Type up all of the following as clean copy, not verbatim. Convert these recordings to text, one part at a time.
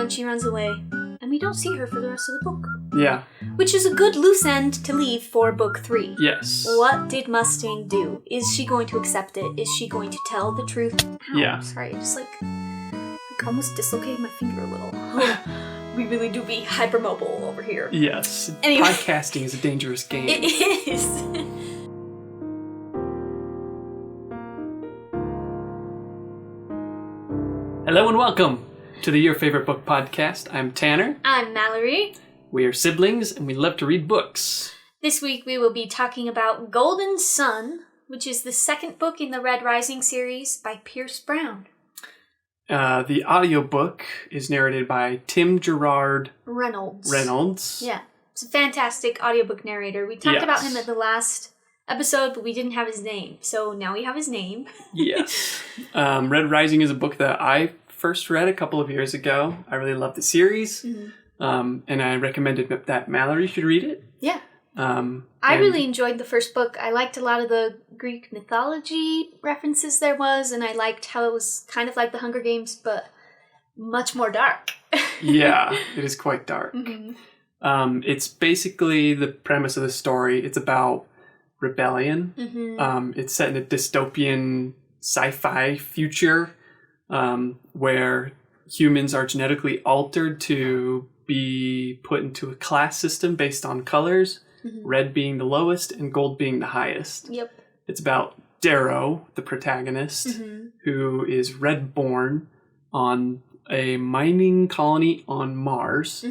then she runs away, and we don't see her for the rest of the book. Yeah. Which is a good loose end to leave for book 3. Yes. What did Mustang do? Is she going to accept it? Is she going to tell the truth? Ow, Yeah. Sorry, I just almost dislocated my finger a little. We really do be hypermobile over here. Yes. Anyway. Podcasting is a dangerous game. It is. Hello and welcome to the Your Favorite Book podcast. I'm Tanner. I'm Mallory. We are siblings and we love to read books. This week we will be talking about Golden Sun, which is the second book in the Red Rising series by Pierce Brown. The audiobook is narrated by Tim Gerard Reynolds. Yeah. It's a fantastic audiobook narrator. We talked about him at the last episode, but we didn't have his name. So now we have his name. Yes. Red Rising is a book that I first read a couple of years ago. I really love the series. Mm-hmm. And I recommended that Mallory should read it. Yeah. I really enjoyed the first book. I liked a lot of the Greek mythology references there was, and I liked how it was kind of like the Hunger Games, but much more dark. Yeah, it is quite dark. Mm-hmm. It's basically the premise of the story. It's about rebellion. Mm-hmm. It's set in a dystopian sci-fi future where humans are genetically altered to be put into a class system based on colors, red being the lowest and gold being the highest. Yep. It's about Darrow, the protagonist, who is red-born on a mining colony on Mars,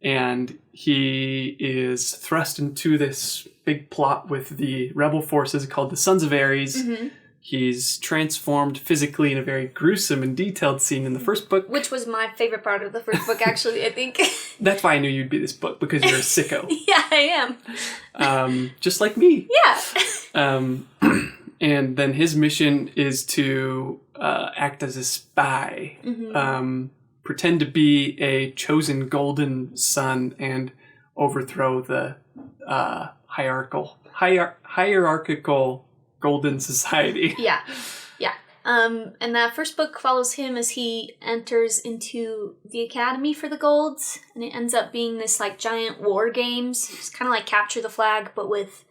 and he is thrust into this big plot with the rebel forces called the Sons of Ares. He's transformed physically in a very gruesome and detailed scene in the first book. Which was my favorite part of the first book, actually, I think. That's why I knew you'd be this book, because you're a sicko. Yeah, I am. Just like me. Yeah. And then his mission is to act as a spy, pretend to be a chosen golden son, and overthrow the hierarchical golden society. Yeah. And that first book follows him as he enters into the Academy for the Golds, and it ends up being this like giant war games. It's kind of like Capture the Flag, but with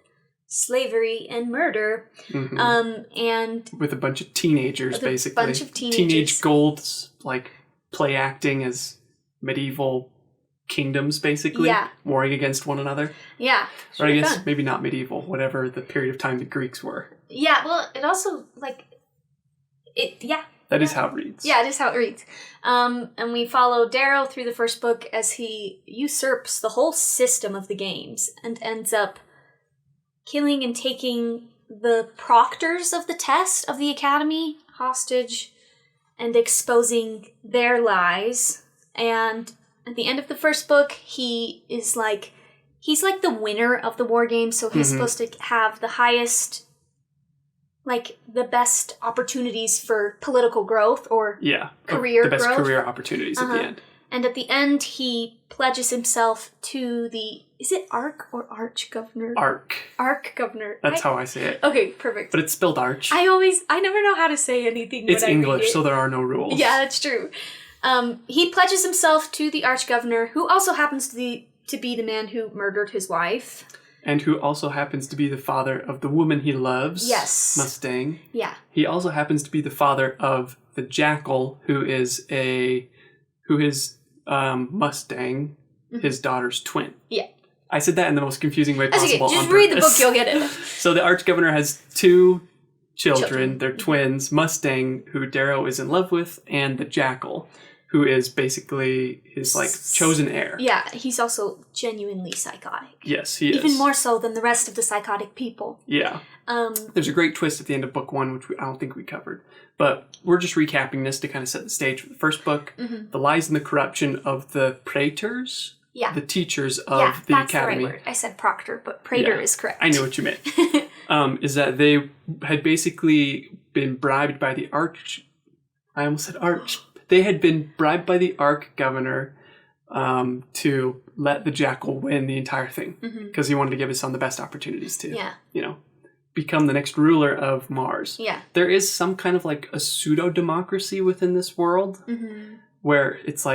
slavery and murder. And with a bunch of teenagers, basically. A bunch of teenagers. Teenage golds, like play acting as medieval kingdoms, basically. Yeah. Warring against one another. Yeah. Or I guess maybe not medieval, whatever the period of time the Greeks were. Yeah, well, it also, That is how it reads. Yeah, it is how it reads. And we follow Darrow through the first book as he usurps the whole system of the games and ends up killing and taking the proctors of the test of the Academy hostage and exposing their lies. And at the end of the first book, he's like the winner of the war games, so he's supposed to have the highest, like, the best opportunities for political growth or career growth. The best career opportunities at the end. And at the end, he pledges himself to the... Is it Arch or Arch Governor? Arch Governor. That's how I say it. Okay, perfect. But it's spelled Arch. I never know how to say anything. It's English, so there are no rules. Yeah, that's true. He pledges himself to the Arch Governor, who also happens to be the man who murdered his wife. And who also happens to be the father of the woman he loves. Yes. Mustang. Yeah. He also happens to be the father of the Jackal, who is Mustang, his daughter's twin. Yeah. I said that in the most confusing way possible. Okay. Just read the book, you'll get it. So the Arch-Governor has two children. They're twins. Mustang, who Darrow is in love with, and the Jackal, who is basically his, chosen heir. Yeah, he's also genuinely psychotic. Yes, he is. Even more so than the rest of the psychotic people. Yeah. There's a great twist at the end of book 1, which I don't think we covered. But we're just recapping this to kind of set the stage for the first book. The lies and the corruption of the praetors. Yeah. The teachers of the Academy. The right word. I said proctor, but praetor is correct. I knew what you meant. Is that they had basically been bribed by the They had been bribed by the Arch-Governor to let the Jackal win the entire thing. Because he wanted to give his son the best opportunities to, become the next ruler of Mars. Yeah. There is some kind of a pseudo-democracy within this world where it's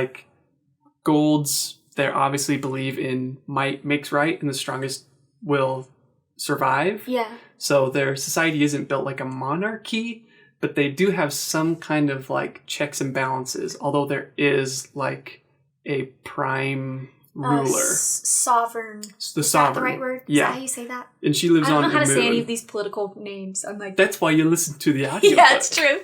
Golds, they obviously believe in might makes right and the strongest will survive. Yeah. So their society isn't built like a monarchy, but they do have some kind of like checks and balances, although there is like a prime ruler. Sovereign. The sovereign. That the right word? Yeah. Is that how you say that? And she lives on the moon. I don't know how to say any of these political names. I'm like... That's why you listen to the audio. Yeah, it's true.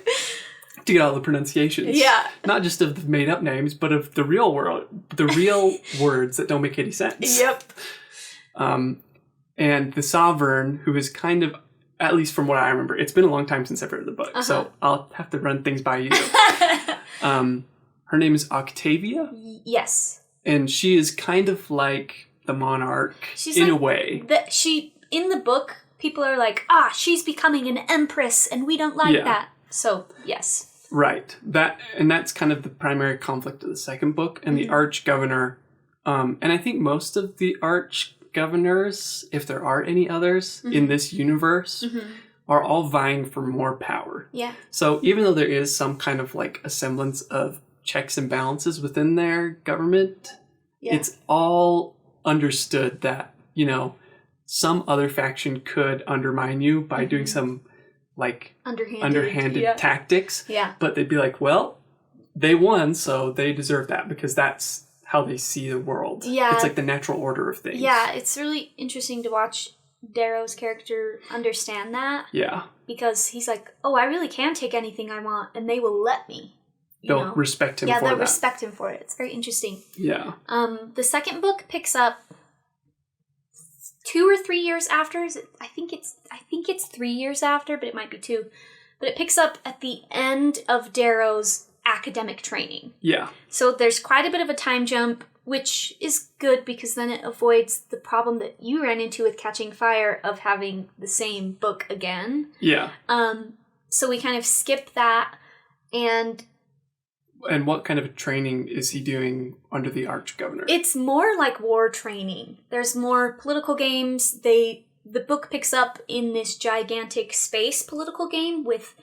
To get all the pronunciations. Yeah. Not just of the made up names, but of the real world, the real words that don't make any sense. Yep. And the sovereign, who is kind of, at least from what I remember, it's been a long time since I've read the book, so I'll have to run things by you. Her name is Octavia. Yes. And she is kind of like the monarch in a way. In the book, people are like, she's becoming an empress, and we don't like that. So, yes. Right. That's kind of the primary conflict of the second book. And the arch-governor, and I think most of the arch-governors, if there are any others in this universe, are all vying for more power. Yeah. So even though there is some kind of like a semblance of checks and balances within their government, it's all understood that, some other faction could undermine you by doing some like underhanded tactics. Yeah. But they'd be like, well, they won, so they deserve that because that's how they see the world. Yeah. It's like the natural order of things. Yeah, it's really interesting to watch Darrow's character understand that. Yeah. Because he's like, I really can take anything I want, and they will let me. They'll respect him for that. Yeah, they'll respect him for it. It's very interesting. Yeah. The second book picks up 2 or 3 years after. I think it's 3 years after, but it might be 2. But it picks up at the end of Darrow's academic training. Yeah. So there's quite a bit of a time jump, which is good because then it avoids the problem that you ran into with Catching Fire of having the same book again. Yeah. So we kind of skip that. And what kind of training is he doing under the arch-governor? It's more like war training. There's more political games. The book picks up in this gigantic space political game with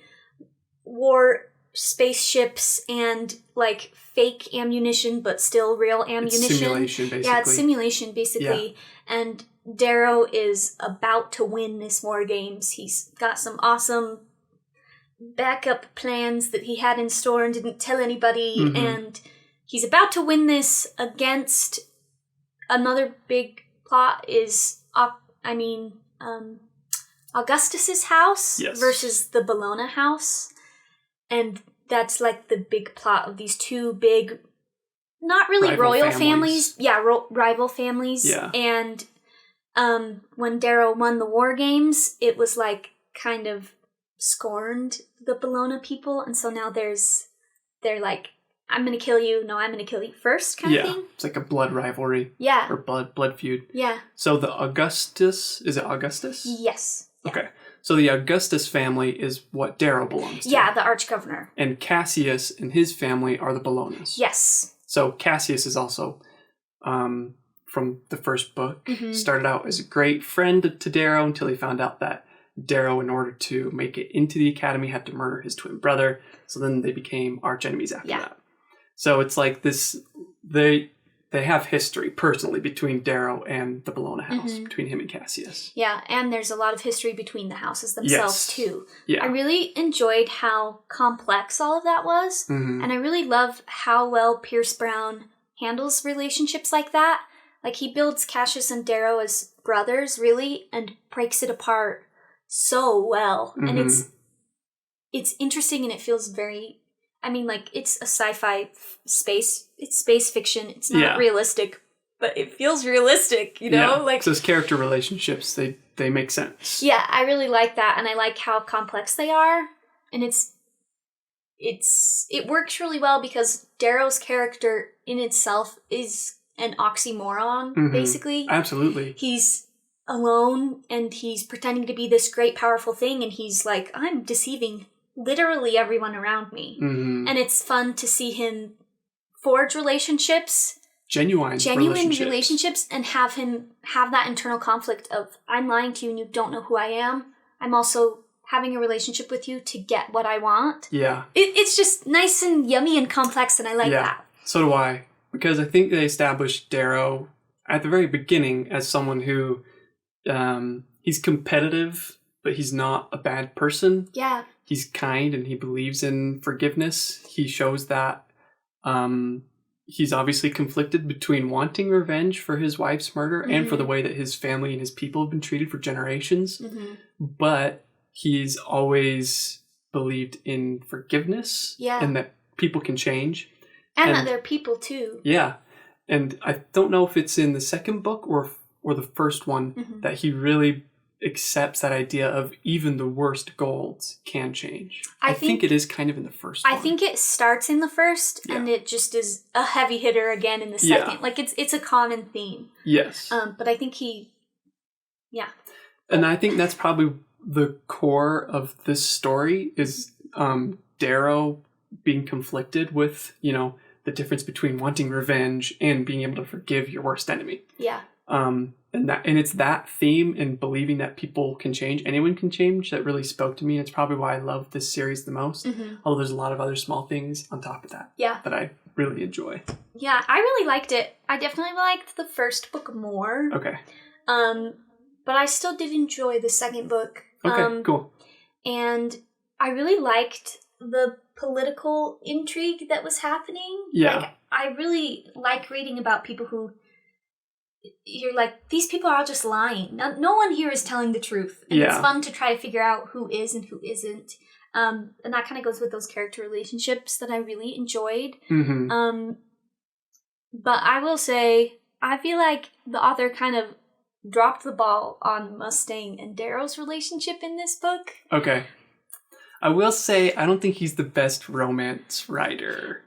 war spaceships and like fake ammunition, but still real ammunition. It's simulation, basically. Yeah, it's simulation, basically. Yeah. And Darrow is about to win this war games. He's got some awesome backup plans that he had in store and didn't tell anybody, and he's about to win this against another big plot is Augustus's house versus the Bologna house, and that's like the big plot of these two big, not really royal families. Rival families. Yeah. And when Darrow won the war games, it was like kind of scorned the Bologna people, and so now they're like, I'm gonna kill you, no, I'm gonna kill you first kind of thing. It's like a blood rivalry. Yeah. Or blood feud. Yeah. So the Augustus, is it Augustus? Yes. Yeah. Okay. So the Augustus family is what Darrow belongs to. Yeah, the arch-governor. And Cassius and his family are the Bolognas. Yes. So Cassius is also, from the first book, started out as a great friend to Darrow until he found out that Darrow, in order to make it into the academy, had to murder his twin brother. So then they became arch enemies after that. So it's like this, they have history personally between Darrow and the Bologna house, between him and Cassius. Yeah, and there's a lot of history between the houses themselves too. Yeah. I really enjoyed how complex all of that was, and I really love how well Pierce Brown handles relationships like that. Like, he builds Cassius and Darrow as brothers, really, and breaks it apart so well. And it's interesting, and it feels very, it's a sci-fi it's space fiction. It's not realistic, but it feels realistic, you know? Yeah. Like, those character relationships, they make sense. Yeah, I really like that, and I like how complex they are, and it works really well because Darrow's character in itself is an oxymoron, basically. Absolutely. He's alone, and he's pretending to be this great, powerful thing, and he's like, I'm deceiving literally everyone around me. And it's fun to see him forge relationships. Genuine relationships, and have him have that internal conflict of, I'm lying to you and you don't know who I am. I'm also having a relationship with you to get what I want. Yeah. It's just nice and yummy and complex, and I like that. So do I. because I think they established Darrow at the very beginning as someone who he's competitive, but he's not a bad person. Yeah. He's kind and he believes in forgiveness. He shows that he's obviously conflicted between wanting revenge for his wife's murder and for the way that his family and his people have been treated for generations. But he's always believed in forgiveness and that people can change. And that they're people too. Yeah. And I don't know if it's in the second book or the first one that he really accepts that idea of even the worst golds can change. I think it is kind of in the first one. I think it starts in the first and it just is a heavy hitter again in the second. Yeah. Like it's a common theme. Yes. But I think And I think that's probably the core of this story is Darrow being conflicted with, the difference between wanting revenge and being able to forgive your worst enemy. Yeah. And it's that theme and believing that people can change, anyone can change, that really spoke to me. And it's probably why I love this series the most. Although there's a lot of other small things on top of that that I really enjoy. Yeah, I really liked it. I definitely liked the first book more. Okay. But I still did enjoy the second book. Okay, cool. And I really liked the political intrigue that was happening. Yeah. Like, I really like reading about people who you're like, these people are all just lying. No one here is telling the truth. And it's fun to try to figure out who is and who isn't. And that kind of goes with those character relationships that I really enjoyed. But I will say, I feel like the author kind of dropped the ball on Mustang and Darrow's relationship in this book. Okay. I will say, I don't think he's the best romance writer.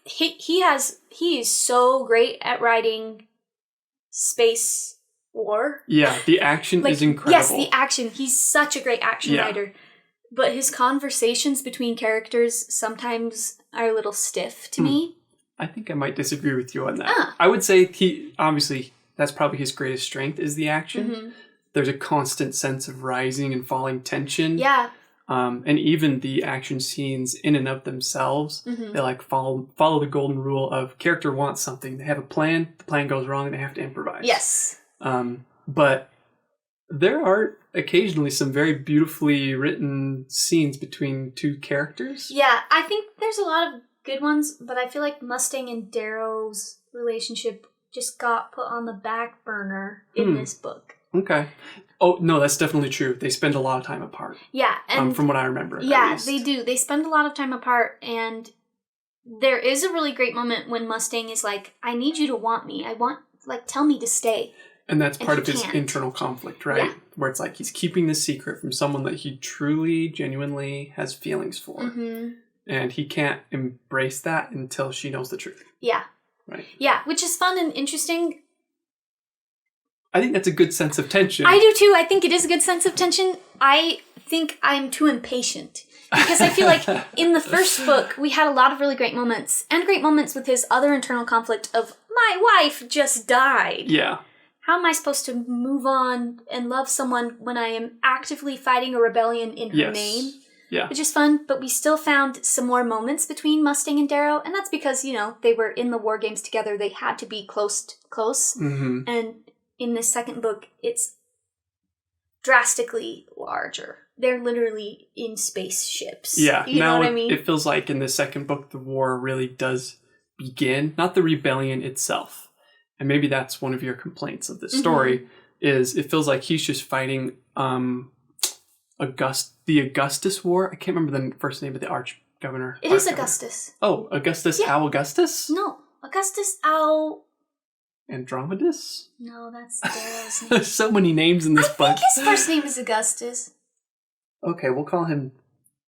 He is so great at writing space war. Yeah, the action is incredible. Yes, the action. He's such a great action writer. But his conversations between characters sometimes are a little stiff to me. I think I might disagree with you on that. I would say obviously, that's probably his greatest strength is the action. There's a constant sense of rising and falling tension. Yeah. And even the action scenes in and of themselves, they like follow the golden rule of character wants something. They have a plan, the plan goes wrong, and they have to improvise. Yes. But there are occasionally some very beautifully written scenes between two characters. Yeah, I think there's a lot of good ones, but I feel like Mustang and Darrow's relationship just got put on the back burner in this book. Okay. Oh, no, that's definitely true. They spend a lot of time apart. Yeah. And from what I remember. Yeah, they do. They spend a lot of time apart, and there is a really great moment when Mustang is like, I need you to want me. Tell me to stay. And that's part of his internal conflict, right? Yeah. Where it's like he's keeping this secret from someone that he truly, genuinely has feelings for. And he can't embrace that until she knows the truth. Yeah. Right. Yeah, which is fun and interesting. I think that's a good sense of tension. I do too. I think it is a good sense of tension. I think I'm too impatient. Because I feel like in the first book, we had a lot of really great moments. And great moments with his other internal conflict of, my wife just died. Yeah. How am I supposed to move on and love someone when I am actively fighting a rebellion in her name? Yeah. Which is fun, but we still found some more moments between Mustang and Darrow, and that's because, they were in the war games together. They had to be close. And in this second book, it's drastically larger. They're literally in spaceships. Yeah. You know what I mean? It feels like in the second book, the war really does begin, not the rebellion itself. And maybe that's one of your complaints of this story, is it feels like he's just fighting the Augustus War. I can't remember the first name of the arch-governor. It is Augustus. Oh, Augustus Al Augustus? No, Augustus Al... Andromedus? No, that's Darrow's name. There's so many names in this book. I think his first name is Augustus. Okay, we'll call him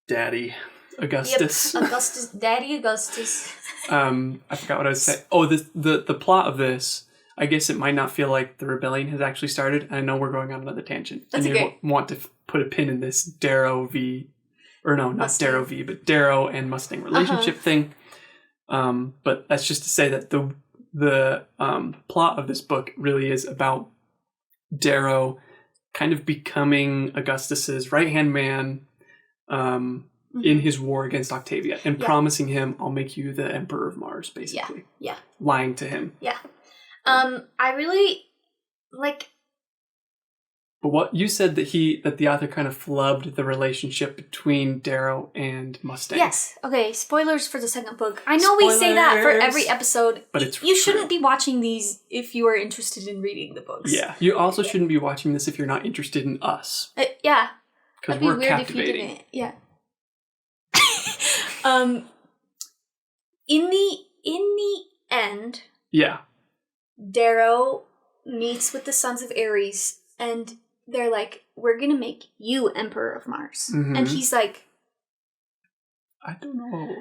Daddy Augustus. Yep, Augustus, Daddy Augustus. I forgot what I was saying. Oh, the plot of this, I guess it might not feel like the rebellion has actually started. I know we're going on another tangent. That's and okay. You want to put a pin in this Darrow v... Or no, not Mustang. Darrow v, but Darrow and Mustang relationship thing. But that's just to say that the plot of this book really is about Darrow kind of becoming Augustus's right-hand man, in his war against Octavia and promising him, I'll make you the Emperor of Mars, basically. Yeah. Lying to him. Yeah. I really, like... But what you said that the author kind of flubbed the relationship between Darrow and Mustang. Yes. Okay, spoilers for the second book. I know we say that for every episode, but you shouldn't be watching these if you are interested in reading the books. Yeah. You also shouldn't be watching this if you're not interested in us. Yeah. Because we're captivating. If you didn't. Yeah. In the end, Darrow meets with the Sons of Ares, and they're like, we're gonna make you Emperor of Mars. Mm-hmm. And he's like, I don't know.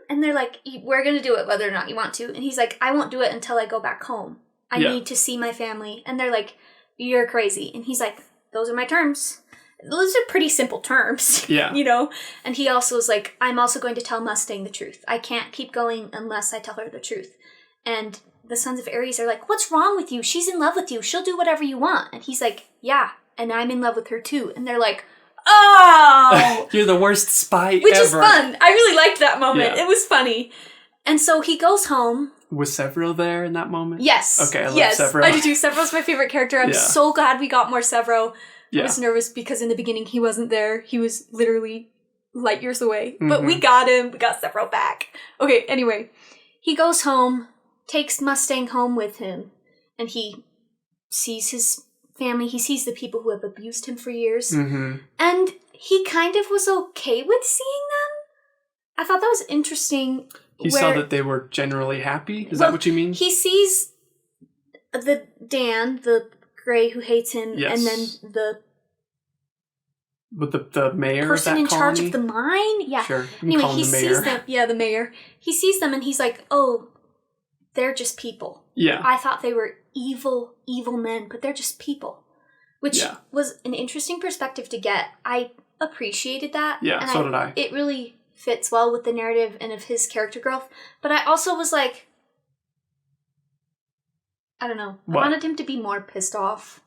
And they're like, we're gonna do it whether or not you want to. And he's like, I won't do it until I go back home. I need to see my family. And they're like, you're crazy. And he's like, those are my terms. Those are pretty simple terms. Yeah. You know? And he also was like, I'm also going to tell Mustang the truth. I can't keep going unless I tell her the truth. And the Sons of Ares are like, what's wrong with you? She's in love with you. She'll do whatever you want. And he's like, yeah, and I'm in love with her too. And they're like, oh! You're the worst spy Which ever. is fun. I really liked that moment. Yeah. It was funny. And so he goes home. Was Severo there in that moment? Yes. Okay, I love Severo. I do too. Severo's my favorite character. I'm so glad we got more Severo. Yeah. I was nervous because in the beginning he wasn't there. He was literally light years away. Mm-hmm. But we got him. We got Severo back. Okay, anyway. He goes home, takes Mustang home with him, and he sees his family. He sees the people who have abused him for years. Mm-hmm. And he kind of was okay with seeing them. I thought that was interesting. He saw that they were generally happy? Is that what you mean? He sees the Dan, the Grey who hates him, and then the... With the mayor person of that in charge colony? of the mine? Yeah. Sure. Anyway, he sees them. Yeah, the mayor. He sees them and he's like, oh, they're just people. Yeah. I thought they were evil, evil men, but they're just people. Which was an interesting perspective to get. I appreciated that. Yeah, and so did I. It really fits well with the narrative and of his character growth. But I also was like, I don't know. What? I wanted him to be more pissed off.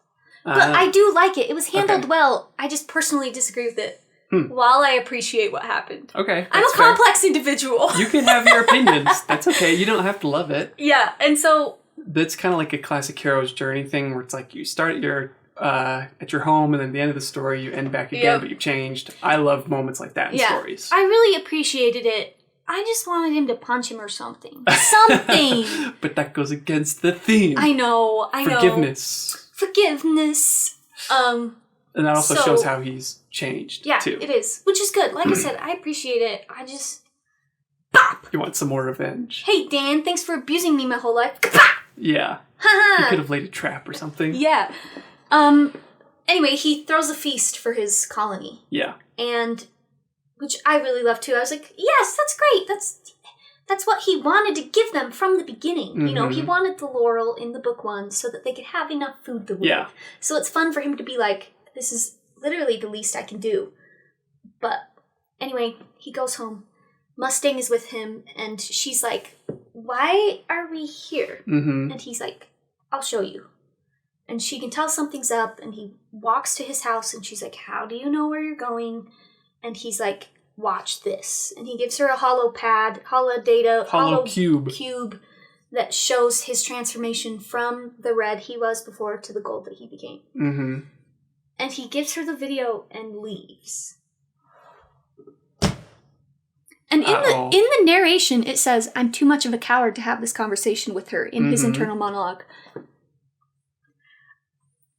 But I do like it. It was handled well. I just personally disagree with it. While I appreciate what happened. Okay. I'm a complex individual. You can have your opinions. That's okay. You don't have to love it. Yeah, and so... That's kind of like a classic hero's journey thing where it's like you start at your home and then at the end of the story you end back again, but you've changed. I love moments like that in stories. I really appreciated it. I just wanted him to punch him or something. Something! But that goes against the theme. I know. Forgiveness. And that also shows how he's changed, too. It is. Which is good. Like I said, I appreciate it. I just... Bop! You want some more revenge. Hey, Dan, thanks for abusing me my whole life. Bop! Yeah. Ha-ha! You could have laid a trap or something. Yeah. Anyway, he throws a feast for his colony. Yeah. And... Which I really love, too. I was like, yes, that's great. That's what he wanted to give them from the beginning. Mm-hmm. You know, he wanted the laurel in the book one so that they could have enough food to live. Yeah. So it's fun for him to be like, this is literally the least I can do. But anyway, he goes home. Mustang is with him, and she's like, why are we here? Mm-hmm. And he's like, I'll show you. And she can tell something's up, and he walks to his house, and she's like, how do you know where you're going? And he's like, watch this. And he gives her a hollow cube that shows his transformation from the red he was before to the gold that he became. Mm-hmm. And he gives her the video and leaves. And in the narration, it says, I'm too much of a coward to have this conversation with her in his internal monologue.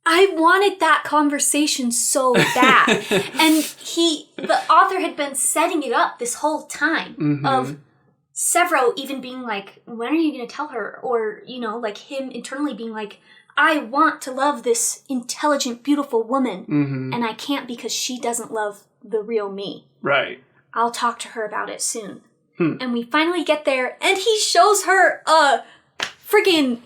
I wanted that conversation so bad. And the author had been setting it up this whole time of Severo even being like, when are you going to tell her? Or, you know, like him internally being like, I want to love this intelligent, beautiful woman. And I can't because she doesn't love the real me. Right. I'll talk to her about it soon. And we finally get there and he shows her a friggin'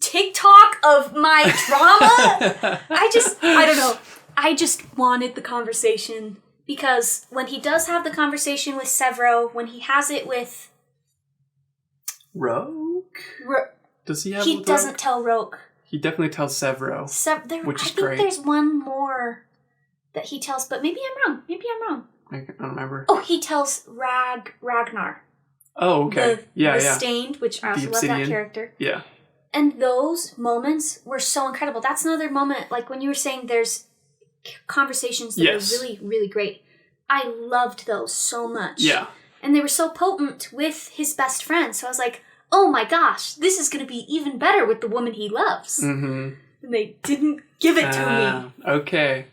TikTok of my drama. I don't know. I just wanted the conversation because when he does have the conversation with Severo, when he has it with Roke? Does he have He doesn't tell Roke. He definitely tells Severo, which is great. I think there's one more that he tells, but maybe I'm wrong. I don't remember. Oh, he tells Ragnar. Oh, okay. The Stained, which I also love that character. Yeah. And those moments were so incredible. That's another moment, like when you were saying there's conversations that are really, really great. I loved those so much. Yeah. And they were so potent with his best friend. So I was like, oh my gosh, this is going to be even better with the woman he loves. Mm-hmm. And they didn't give it to me. Okay.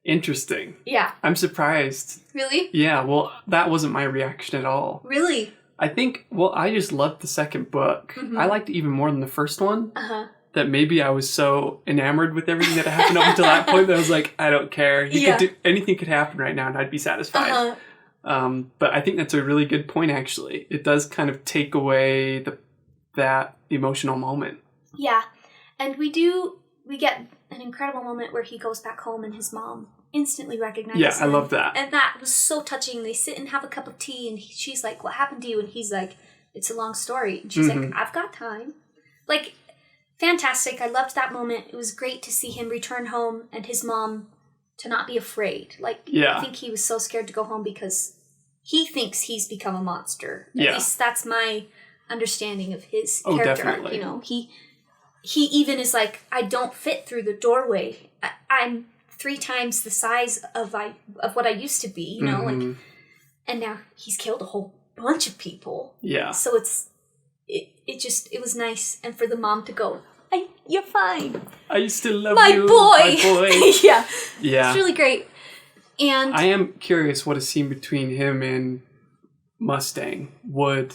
Interesting. Yeah. I'm surprised. Really? Yeah, well, that wasn't my reaction at all. Really? I think, I just loved the second book. Mm-hmm. I liked it even more than the first one. Uh-huh. That maybe I was so enamored with everything that happened up until that point that I was like, I don't care. Anything could happen right now and I'd be satisfied. Uh-huh. But I think that's a really good point, actually. It does kind of take away that emotional moment. Yeah. And we get an incredible moment where he goes back home and his mom instantly recognizes him. Yeah, I love that. And that was so touching. They sit and have a cup of tea and she's like, what happened to you? And he's like, it's a long story. And she's like, I've got time. Like, fantastic. I loved that moment. It was great to see him return home and his mom to not be afraid. Like, I think he was so scared to go home because he thinks he's become a monster. At least that's my understanding of his character arc. You know, he even is like, I don't fit through the doorway. I'm 3 times the size of what I used to be, you know, like, and now he's killed a whole bunch of people. Yeah. So it was nice. And for the mom to go, you're fine. I still love my you. Boy. My boy. Yeah. Yeah. It's really great. And I am curious what a scene between him and Mustang would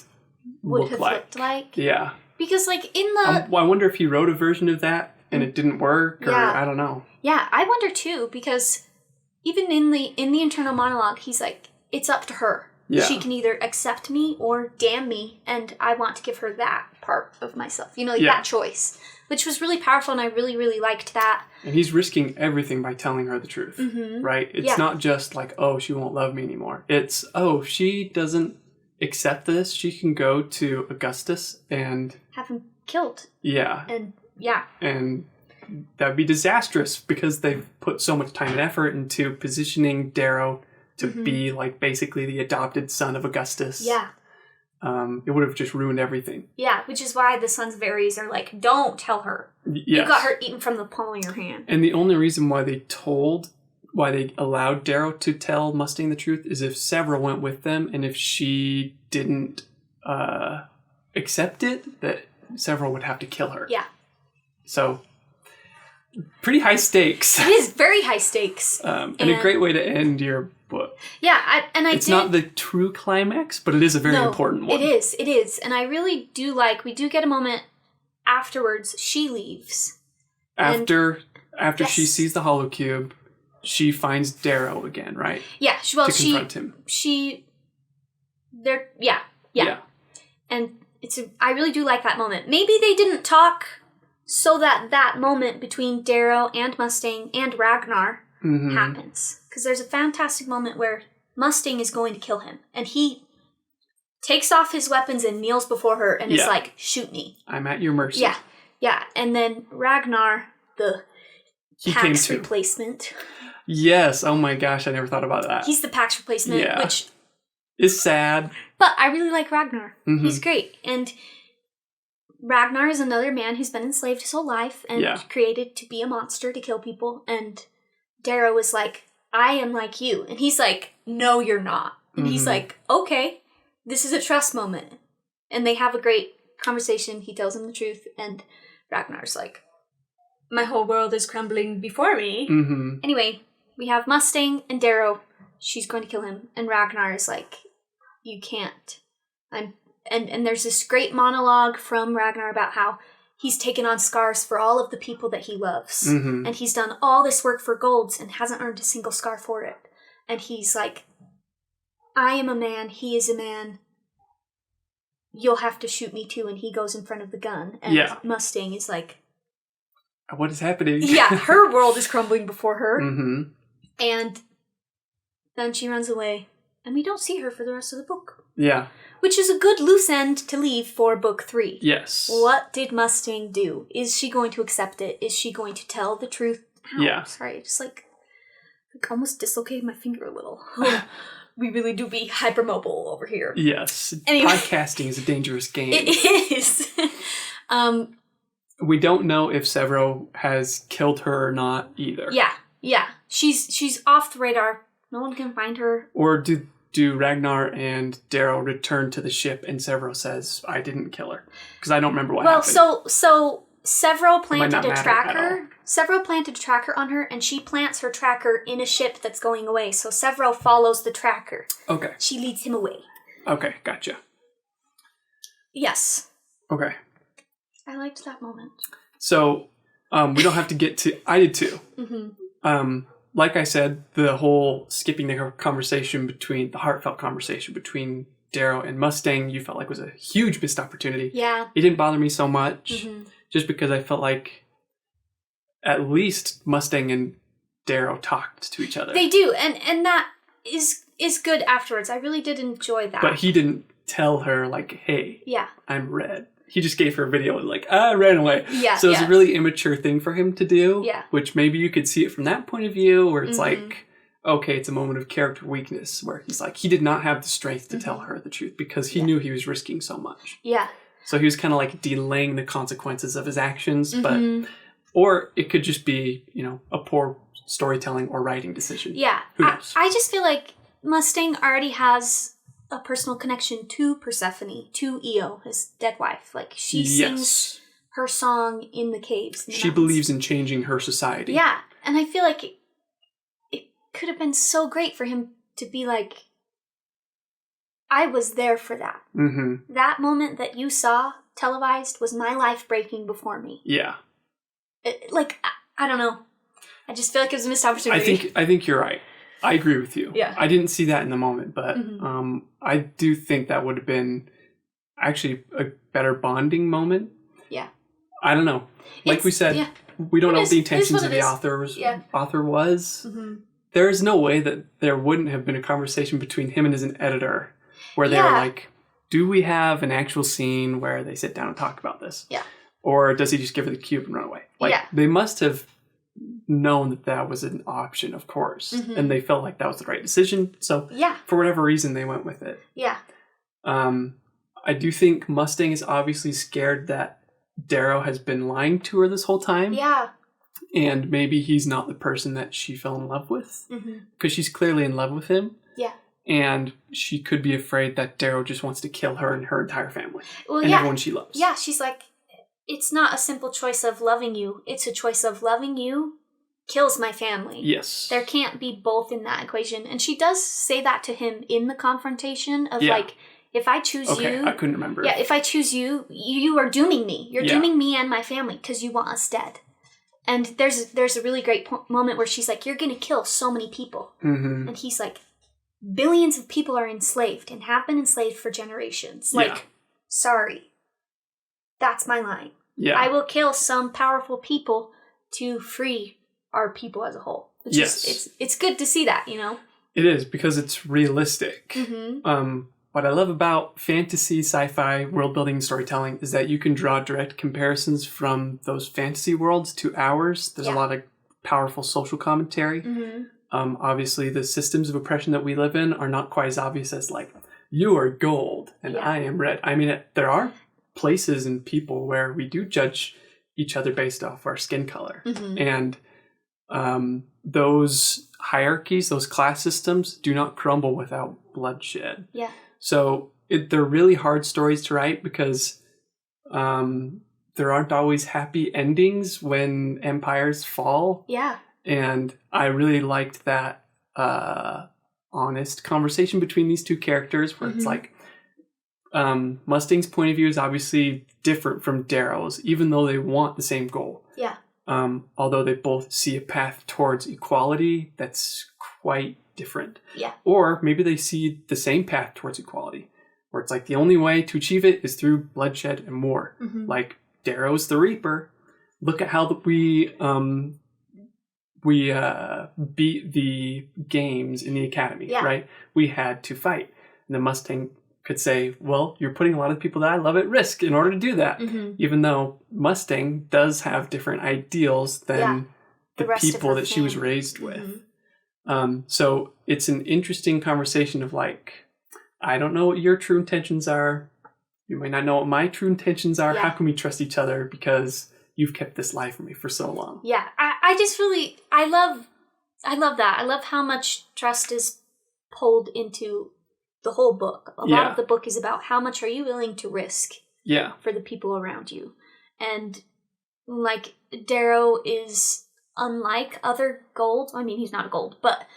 look have like. Looked like. Yeah. Because, like, in the... I wonder if he wrote a version of that and it didn't work, or I don't know. Yeah, I wonder, too, because even in the internal monologue, he's like, it's up to her. Yeah. She can either accept me or damn me, and I want to give her that part of myself. You know, like that choice. Which was really powerful, and I really, really liked that. And he's risking everything by telling her the truth, right? It's not just like, oh, she won't love me anymore. It's, oh, she doesn't accept this. She can go to Augustus and... have him killed. Yeah. And that would be disastrous because they've put so much time and effort into positioning Darrow to be, like, basically the adopted son of Augustus. Yeah. It would have just ruined everything. Yeah, which is why the Sons of Ares are like, don't tell her. Yes. You got her eaten from the palm of your hand. And the only reason why they allowed Darrow to tell Mustang the truth is if Several went with them, and if she didn't accept it, that Several would have to kill her. Yeah. So, pretty high stakes. It is very high stakes. And a great way to end your book. Yeah, it's not the true climax, but it is a very important one. It is. And I really do we do get a moment afterwards. She leaves. After she sees the holocube, she finds Darrow again, right? Yeah, to confront him. Yeah. And I really do like that moment. Maybe they didn't talk so that moment between Darrow and Mustang and Ragnar happens. Because there's a fantastic moment where Mustang is going to kill him. And he takes off his weapons and kneels before her and is like, shoot me. I'm at your mercy. Yeah. Yeah. And then Ragnar, the Pax replacement. Yes. Oh my gosh. I never thought about that. He's the Pax replacement, which is sad. But I really like Ragnar. He's great. And Ragnar is another man who's been enslaved his whole life and created to be a monster to kill people. And Darrow is like, I am like you. And he's like, no, you're not. And he's like, okay, this is a trust moment. And they have a great conversation. He tells him the truth. And Ragnar's like, my whole world is crumbling before me. Anyway, we have Mustang and Darrow. She's going to kill him. And Ragnar is like, you can't. And there's this great monologue from Ragnar about how he's taken on scars for all of the people that he loves. And he's done all this work for golds and hasn't earned a single scar for it. And he's like, I am a man, he is a man. You'll have to shoot me too. And he goes in front of the gun. And Mustang is like, what is happening? Yeah, her world is crumbling before her. And then she runs away. And we don't see her for the rest of the book. Yeah. Which is a good loose end to leave for book 3. Yes. What did Mustang do? Is she going to accept it? Is she going to tell the truth? Ow, sorry, just Like, almost dislocated my finger a little. We really do be hypermobile over here. Yes. Anyway. Podcasting is a dangerous game. It is. We don't know if Severo has killed her or not either. Yeah. She's off the radar. No one can find her. Or do Ragnar and Darrow return to the ship and Severo says, I didn't kill her? Because I don't remember what happened. Well, so Severo planted a at all. tracker. Severo planted a tracker on her, and she plants her tracker in a ship that's going away. So Severo follows the tracker. Okay. She leads him away. Okay, gotcha. Yes. Okay. I liked that moment. So, we don't have to get to... I did too. Mm-hmm. Like I said, the whole skipping the conversation between... The heartfelt conversation between Darrow and Mustang, you felt like was a huge missed opportunity. Yeah. It didn't bother me so much, Mm-hmm. just because I felt like at least Mustang and Darrow talked to each other. They do, and that is good afterwards. I really did enjoy that. But he didn't tell her, like, hey, yeah. I'm red. He just gave her a video and like, I ran away. Yeah. So it's a really immature thing for him to do. Yeah. Which maybe you could see it from that point of view, where it's Mm-hmm. like, okay, it's a moment of character weakness, where he's like, he did not have the strength to tell her the truth because he knew he was risking so much. Yeah. So he was kind of like delaying the consequences of his actions, Mm-hmm. but, or it could just be, a poor storytelling or writing decision. Yeah. Who knows? I just feel like Mustang already has a personal connection to Persephone, to Io, his dead wife. Like, she sings her song in the caves. In the she mountains. believes in changing her society. Yeah. And I feel like it could have been so great for him to be like, I was there for that. Mm-hmm. That moment that you saw televised was my life breaking before me. Yeah. I don't know. I just feel like it was a missed opportunity. I think you're right. I agree with you. Yeah. I didn't see that in the moment, but Mm-hmm. I do think that would have been actually a better bonding moment. Yeah. I don't know. Like we said, yeah. we don't know what the It is intentions what of it the is. author was. Mm-hmm. There is no way that there wouldn't have been a conversation between him and his editor where they were like, do we have an actual scene where they sit down and talk about this? Yeah. Or does he just give her the cube and run away? They must have known that was an option, of course. Mm-hmm. And they felt like that was the right decision. So for whatever reason, they went with it. Yeah. I do think Mustang is obviously scared that Darrow has been lying to her this whole time. Yeah. And maybe he's not the person that she fell in love with. Mm-hmm. Because she's clearly in love with him. Yeah. And she could be afraid that Darrow just wants to kill her and her entire family. Well, and everyone she loves. Yeah, she's like, it's not a simple choice of loving you. It's a choice of loving you kills my family. Yes. There can't be both in that equation. And she does say that to him in the confrontation of like, if I choose you... I couldn't remember. Yeah, if I choose you, you are dooming me. You're dooming me and my family because you want us dead. And there's a really great moment where she's like, you're going to kill so many people. Mm-hmm. And he's like, billions of people are enslaved and have been enslaved for generations. Like, sorry. That's my line. Yeah. I will kill some powerful people to free our people as a whole. Which is, it's good to see that, It is, because it's realistic. Mm-hmm. What I love about fantasy, sci-fi, world-building storytelling is that you can draw direct comparisons from those fantasy worlds to ours. There's a lot of powerful social commentary. Mm-hmm. Obviously, the systems of oppression that we live in are not quite as obvious as, like, you are gold and I am red. I mean, there are places and people where we do judge each other based off our skin color. Mm-hmm. And those hierarchies, those class systems do not crumble without bloodshed. Yeah. So they're really hard stories to write because there aren't always happy endings when empires fall. Yeah. And I really liked that honest conversation between these two characters where it's like Mustang's point of view is obviously different from Darrow's, even though they want the same goal. Yeah. Although they both see a path towards equality that's quite different. Yeah. Or maybe they see the same path towards equality, where it's like the only way to achieve it is through bloodshed and war. Mm-hmm. Like Darrow's the Reaper. Look at how we beat the games in the academy, right? We had to fight. And the Mustang could say, well, you're putting a lot of people that I love at risk in order to do that. Mm-hmm. Even though Mustang does have different ideals than the rest of people her that she was family. raised with. So it's an interesting conversation of like, I don't know what your true intentions are. You might not know what my true intentions are. Yeah. How can we trust each other? Because you've kept this lie from me for so long. Yeah, I just really, I love that. I love how much trust is pulled into the whole book. A lot of the book is about how much are you willing to risk for the people around you. And like Darrow is unlike other gold. I mean, he's not a gold, but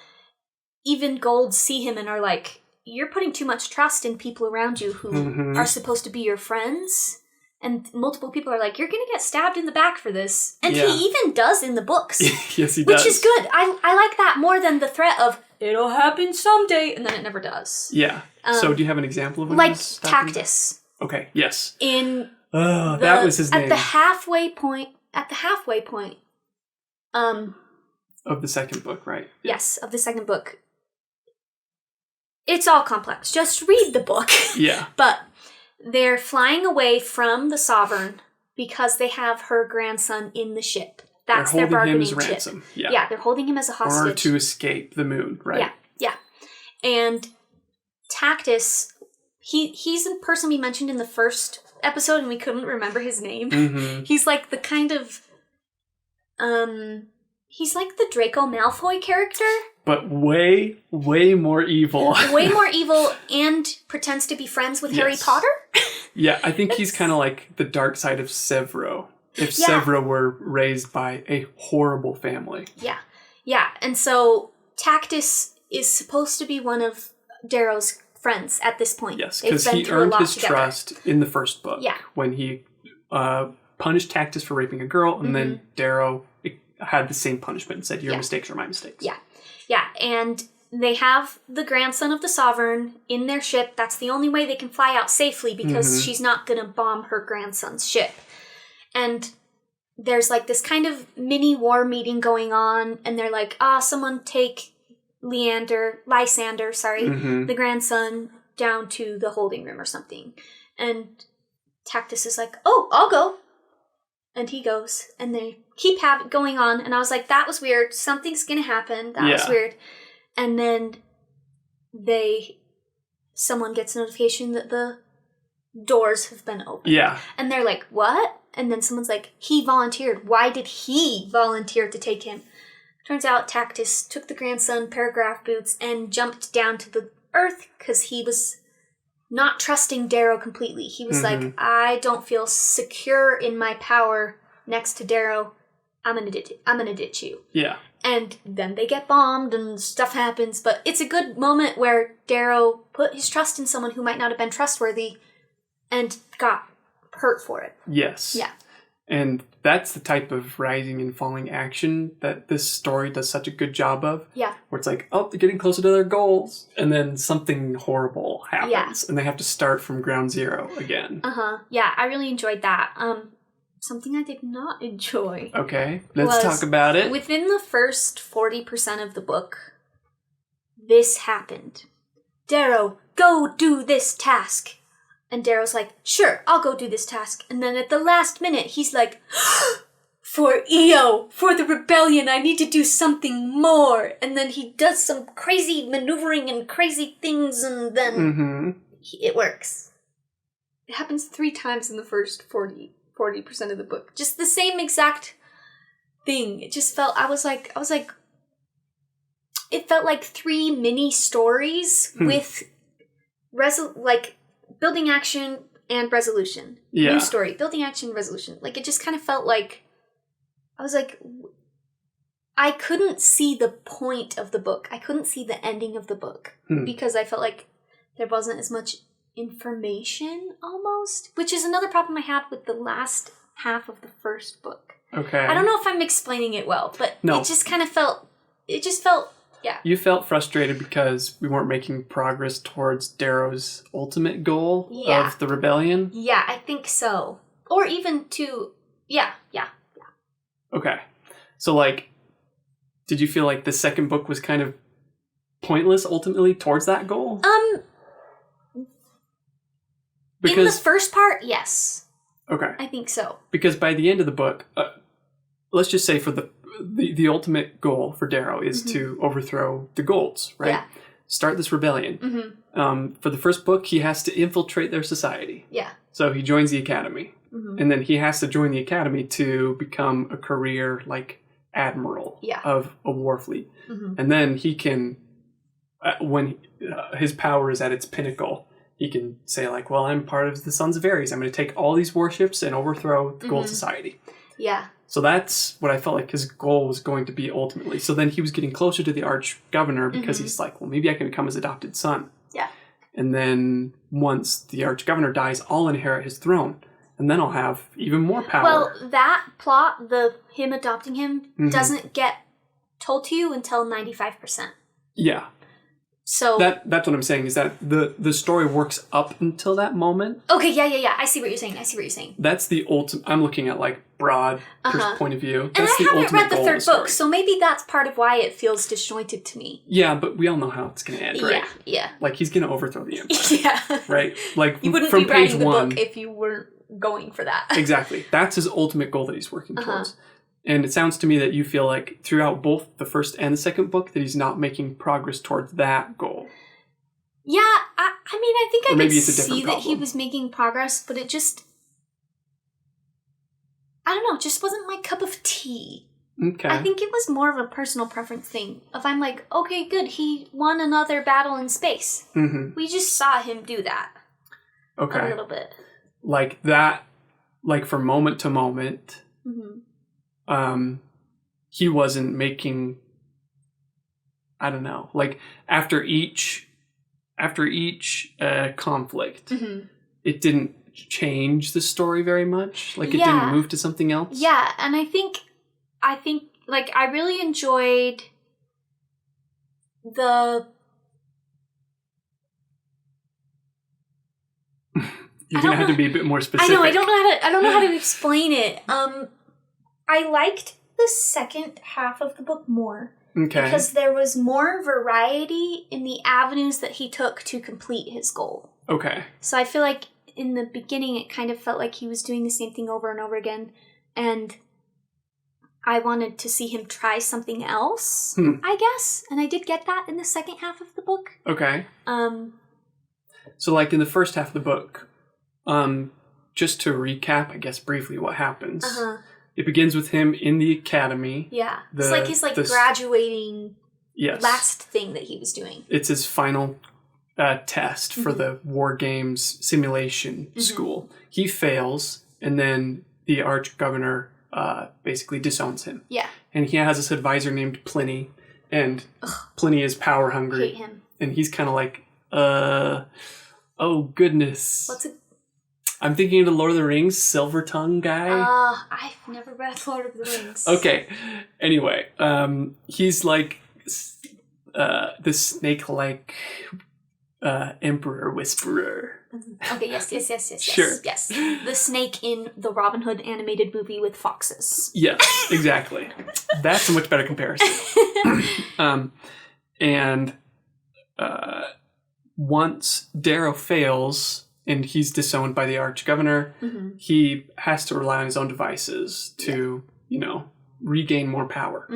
even golds see him and are like, you're putting too much trust in people around you who are supposed to be your friends. And multiple people are like, you're going to get stabbed in the back for this. And he even does in the books. Yes, he does. Which is good. I like that more than the threat of, it'll happen someday, and then it never does. Yeah. So do you have an example of when like Tactus. Okay, yes. That was his name. At the halfway point of the second book, right? Yes, of the second book. It's all complex. Just read the book. Yeah. But they're flying away from the Sovereign because they have her grandson in the ship. That's their bargaining chip. They're holding him as ransom. Yeah, they're holding him as a hostage. In order to escape the moon, right? Yeah. And Tactus, he's a person we mentioned in the first episode and we couldn't remember his name. Mm-hmm. He's like the kind of... he's like the Draco Malfoy character. But way more evil. Way more evil and pretends to be friends with Harry Potter? Yeah, I think he's kind of like the dark side of Severo. If Severo were raised by a horrible family. Yeah. And so Tactus is supposed to be one of Darrow's friends at this point. Yes, because he earned his trust in the first book. Yeah. When he punished Tactus for raping a girl, and then Darrow had the same punishment and said, your mistakes are my mistakes. Yeah, and they have the grandson of the Sovereign in their ship. That's the only way they can fly out safely because she's not going to bomb her grandson's ship. And there's like this kind of mini war meeting going on, and they're like, someone take Lysander, the grandson, down to the holding room or something. And Tactus is like, I'll go. And he goes, and they keep going on, and I was like, that was weird. Something's gonna happen. That was weird. And then someone gets a notification that the doors have been opened. Yeah. And they're like, what? And then someone's like, he volunteered. Why did he volunteer to take him? Turns out Tactus took the grandson, paragraph boots, and jumped down to the earth because he was not trusting Darrow completely. He was like, I don't feel secure in my power next to Darrow. I'm gonna ditch you. Yeah. And then they get bombed and stuff happens, but it's a good moment where Darrow put his trust in someone who might not have been trustworthy and got hurt for it. Yes. Yeah. And that's the type of rising and falling action that this story does such a good job of. Yeah. Where it's like, they're getting closer to their goals. And then something horrible happens. Yeah. And they have to start from ground zero again. Yeah, I really enjoyed that. Something I did not enjoy. Okay, let's talk about it. Within the first 40% of the book, this happened. Darrow, go do this task. And Darrow's like, sure, I'll go do this task. And then at the last minute, he's like, for EO, for the rebellion, I need to do something more. And then he does some crazy maneuvering and crazy things, and then it works. It happens 3 times in the first 40% of the book. Just the same exact thing. It just felt, I was like, it felt like 3 mini stories with building action and resolution. Yeah. New story, building action, resolution. Like, it just kind of felt like, I was like, I couldn't see the point of the book. I couldn't see the ending of the book because I felt like there wasn't as much information almost, which is another problem I had with the last half of the first book. Okay. I don't know if I'm explaining it well, but it just kind of felt, yeah. You felt frustrated because we weren't making progress towards Darrow's ultimate goal of the rebellion? Yeah, I think so. Or even yeah. Okay. So, like, did you feel like the second book was kind of pointless ultimately towards that goal? In the first part, yes. Okay. I think so. Because by the end of the book, let's just say for the ultimate goal for Darrow is to overthrow the Golds, right? Yeah. Start this rebellion. For the first book, he has to infiltrate their society. Yeah. So he joins the academy. And then he has to join the academy to become a career, like, admiral of a war fleet. And then he can, when his power is at its pinnacle, he can say, like, well, I'm part of the Sons of Ares. I'm going to take all these warships and overthrow the Gold Society. Yeah. So that's what I felt like his goal was going to be ultimately. So then he was getting closer to the Arch-Governor because he's like, well, maybe I can become his adopted son. Yeah. And then once the Arch-Governor dies, I'll inherit his throne. And then I'll have even more power. Well, that plot, him adopting him, doesn't get told to you until 95%. Yeah. So that's what I'm saying, is that the story works up until that moment. Okay, yeah. I see what you're saying. That's the ultimate. I'm looking at, like, broad point of view. And That's I haven't read the goal third of the story. book, so maybe that's part of why it feels disjointed to me. Yeah, but we all know how it's going to end, right? Yeah. Like, he's going to overthrow the Empire. Yeah. Right? Like, You wouldn't from be page writing the one. book if you weren't going for that. Exactly. That's his ultimate goal that he's working towards. And it sounds to me that you feel like throughout both the first and the second book that he's not making progress towards that goal. Yeah, I mean, I think I could see that he problem. was making progress, but it just, I don't know, just wasn't my cup of tea. Okay. I think it was more of a personal preference thing. If I'm like, okay, good, he won another battle in space. We just saw him do that. Okay. A little bit. Like that, like from moment to moment, he wasn't making, I don't know, like after each conflict, it didn't change the story very much. Like it didn't move to something else. Yeah, and I think like I really enjoyed the. You're gonna have to be a bit more specific. I know. I don't know how to explain it. I liked the second half of the book more. Okay. Because there was more variety in the avenues that he took to complete his goal. Okay. So I feel like in the beginning it kind of felt like he was doing the same thing over and over again. And I wanted to see him try something else, I guess. And I did get that in the second half of the book. Okay. So like in the first half of the book, just to recap, I guess briefly what happens. It begins with him in the academy. Yeah. It's like his graduating last thing that he was doing. It's his final test for the War Games simulation school. He fails, and then the Arch-Governor basically disowns him. Yeah. And he has this advisor named Pliny, and Pliny is power hungry. Hate him. And he's kind of like, oh goodness. What's it? I'm thinking of the Lord of the Rings Silver Tongue guy. I've never read Lord of the Rings. Okay. Anyway, he's like the snake-like emperor whisperer. Okay, yes. Sure. Yes. The snake in the Robin Hood animated movie with foxes. Yes, exactly. That's a much better comparison. And once Darrow fails and he's disowned by the Arch-Governor, he has to rely on his own devices to, regain more power.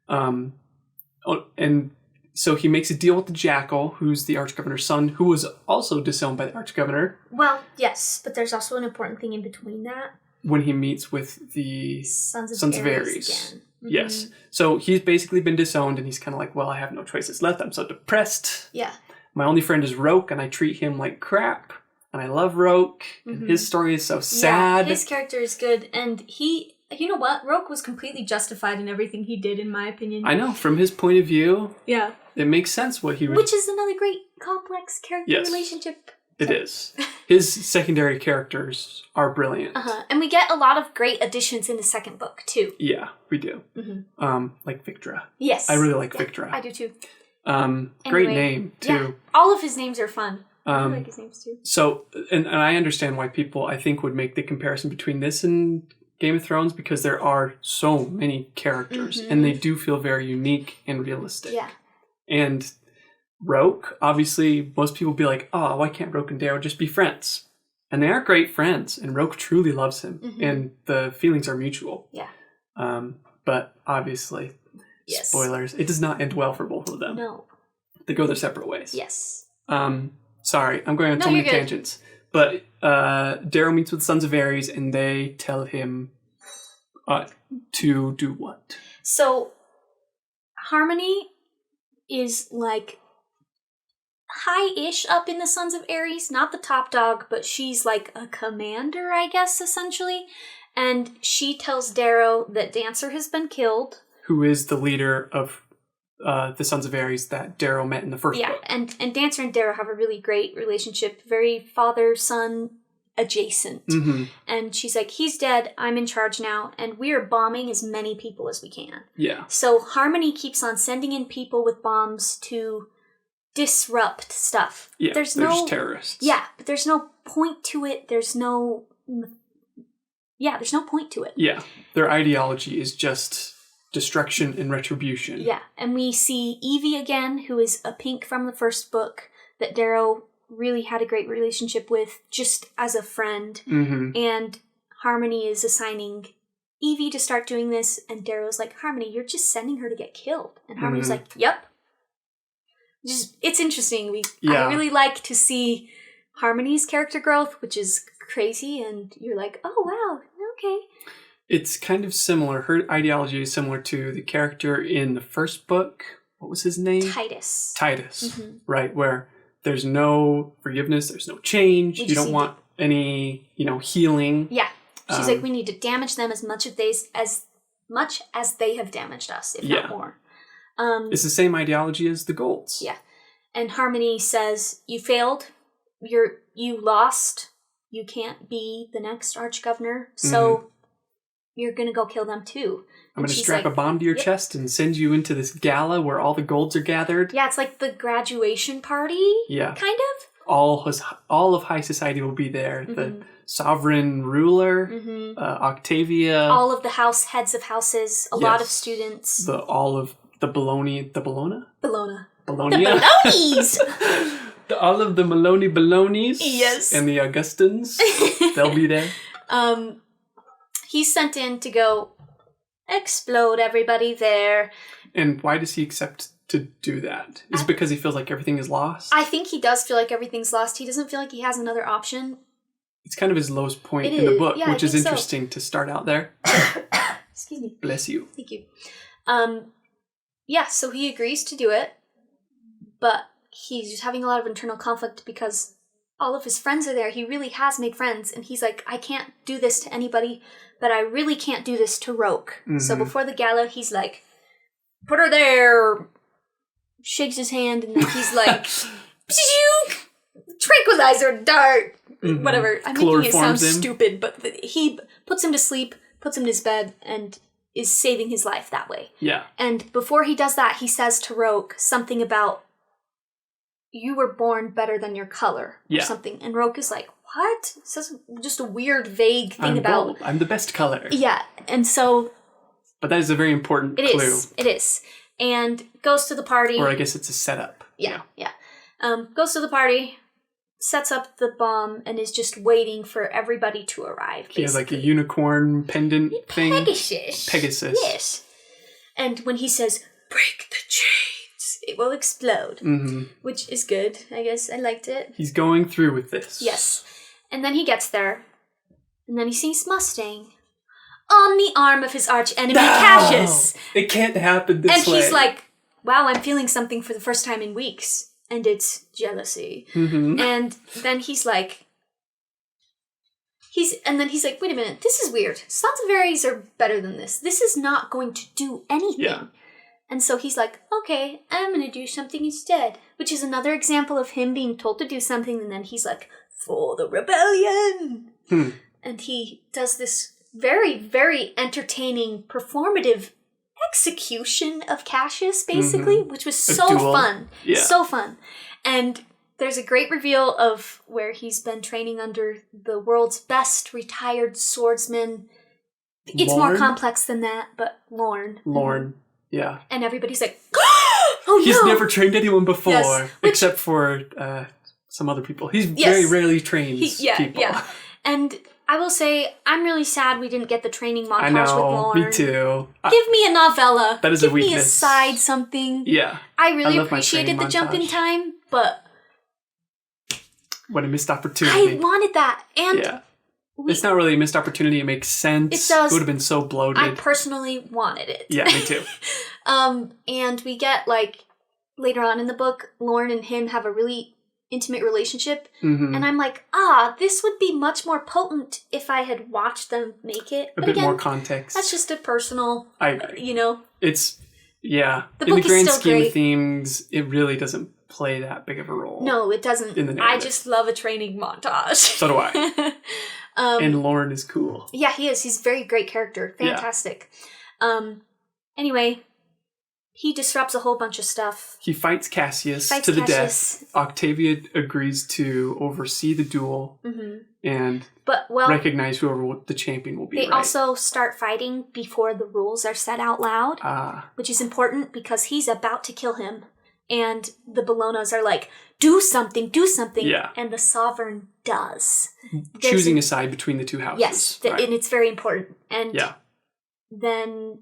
And so he makes a deal with the Jackal, who's the Arch-Governor's son, who was also disowned by the Arch-Governor. Well, yes, but there's also an important thing in between that. When he meets with the Sons of Ares again. Yes. So he's basically been disowned, and he's kind of like, well, I have no choices left. I'm so depressed. Yeah. My only friend is Roke, and I treat him like crap. And I love Roke, and his story is so sad. Yeah, his character is good, and he... You know what? Roke was completely justified in everything he did, in my opinion. I know. From his point of view, yeah, it makes sense what he would... Which is another great complex character relationship. It is. His secondary characters are brilliant. And we get a lot of great additions in the second book, too. Yeah, we do. Like Victra. Yes. I really like Victra. I do, too. Great name, too. Yeah. All of his names are fun. I like his names, too. So, and I understand why people, I think, would make the comparison between this and Game of Thrones, because there are so many characters and they do feel very unique and realistic. Yeah. And Roke, obviously, most people be like, oh, why can't Roke and Darrow just be friends? And they are great friends, and Roke truly loves him, and the feelings are mutual. Yeah. But obviously, spoilers, it does not end well for both of them. No. They go their separate ways. Yes. Sorry, I'm going on so many tangents. But Darrow meets with the Sons of Ares, and they tell him to do what? So, Harmony is like high-ish up in the Sons of Ares, not the top dog, but she's like a commander, I guess, essentially. And she tells Darrow that Dancer has been killed. Who is the leader of the Sons of Ares that Darrow met in the first book. Yeah, and Dancer and Darrow have a really great relationship, very father-son adjacent. Mm-hmm. And she's like, he's dead, I'm in charge now, and we are bombing as many people as we can. Yeah. So Harmony keeps on sending in people with bombs to disrupt stuff. Yeah, there's no terrorists. Yeah, but there's no point to it. There's no point to it. Yeah, their ideology is just destruction and retribution. Yeah, and we see Evie again, who is a pink from the first book that Darrow really had a great relationship with, just as a friend. Mm-hmm. And Harmony is assigning Evie to start doing this, and Darrow's like, Harmony, you're just sending her to get killed. And Harmony's like, yep. It's interesting. I really like to see Harmony's character growth, which is crazy, and you're like, oh wow, okay. It's kind of similar. Her ideology is similar to the character in the first book. What was his name? Titus. Mm-hmm. Right, where there's no forgiveness, there's no change. You don't want any, healing. Yeah. She's like, we need to damage them as much as they have damaged us, if not more. It's the same ideology as the Golds. Yeah. And Harmony says, you failed. You lost. You can't be the next archgovernor. So you're going to go kill them too. I'm going to strap a bomb to your chest and send you into this gala where all the Golds are gathered. Yeah, it's like the graduation party. Yeah. Kind of. All of high society will be there. Mm-hmm. The sovereign ruler, Octavia. All of the heads of houses, a lot of students. All of the Bologna. Bologna. Bologna. The Bolognies! All of the Maloney Bolognies. Yes. And the Augustins. They'll be there. He's sent in to go explode everybody there. And why does he accept to do that? Is it because he feels like everything is lost? I think he does feel like everything's lost. He doesn't feel like he has another option. It's kind of his lowest point in the book, which is interesting to start out there. Excuse me. Bless you. Thank you. So he agrees to do it, but he's just having a lot of internal conflict because all of his friends are there. He really has made friends, and he's like, I can't do this to anybody, but I really can't do this to Roke. Mm-hmm. So before the gala, he's like, put her there, shakes his hand, and then he's like, tranquilizer dart, whatever. I'm making it sound stupid, but he puts him to sleep, puts him in his bed, and is saving his life that way. Yeah. And before he does that, he says to Roke something about, you were born better than your color, or something. And Roke is like, what? It says just a weird, vague thing about... gold. I'm the best color. Yeah, and so... But that is a very important clue. It is. And goes to the party. Or I guess it's a setup. Yeah. Goes to the party, sets up the bomb, and is just waiting for everybody to arrive, basically. He has like a unicorn pendant thing. Pegasus. Yes. And when he says, break the chains, it will explode. Mm-hmm. Which is good, I guess. I liked it. He's going through with this. Yes. And then he gets there, and then he sees Mustang on the arm of his arch enemy, Cassius. It can't happen this way. And he's like, wow, I'm feeling something for the first time in weeks. And it's jealousy. Mm-hmm. And then he's like, wait a minute, this is weird. Sons of Ares are better than this. This is not going to do anything. Yeah. And so he's like, okay, I'm going to do something instead. Which is another example of him being told to do something, and then he's like, for the rebellion. And he does this very, very entertaining, performative execution of Cassius, basically, which was so fun. Yeah. So fun. And there's a great reveal of where he's been training under the world's best retired swordsman. It's more complex than that, but Lorne. Yeah. And everybody's like, oh no! He's never trained anyone before, except for some other people. He's very rarely trained people. Yeah. And I will say, I'm really sad we didn't get the training montage I know, with Lorne. me too. Give me a novella. That is Give a weakness. me a side something. Yeah. I really love my appreciated the training jump in montage. time, but What a missed opportunity. I wanted that. And Yeah. It's not really a missed opportunity. It makes sense. It does. It would have been so bloated. I personally wanted it. Yeah, me too. And we get, like, later on in the book, Lorne and him have a really intimate relationship. Mm-hmm. And I'm like, this would be much more potent if I had watched them make it. A But bit again, more context. that's just a personal, I agree. you know. It's, yeah. The in book the is grand still scheme great. of things, it really doesn't play that big of a role. No, it doesn't. In the I narrative. just love a training montage. So do I. And Lorne is cool. Yeah, he is. He's a very great character. Fantastic. Anyway, he disrupts a whole bunch of stuff. He fights Cassius to the death. Octavia agrees to oversee the duel and recognize whoever the champion will be. They also start fighting before the rules are said out loud, which is important because he's about to kill him. And the Bolognas are like, do something. Yeah. And the Sovereign does. Choosing a side between the two houses. Yes, right. and it's very important. And yeah. then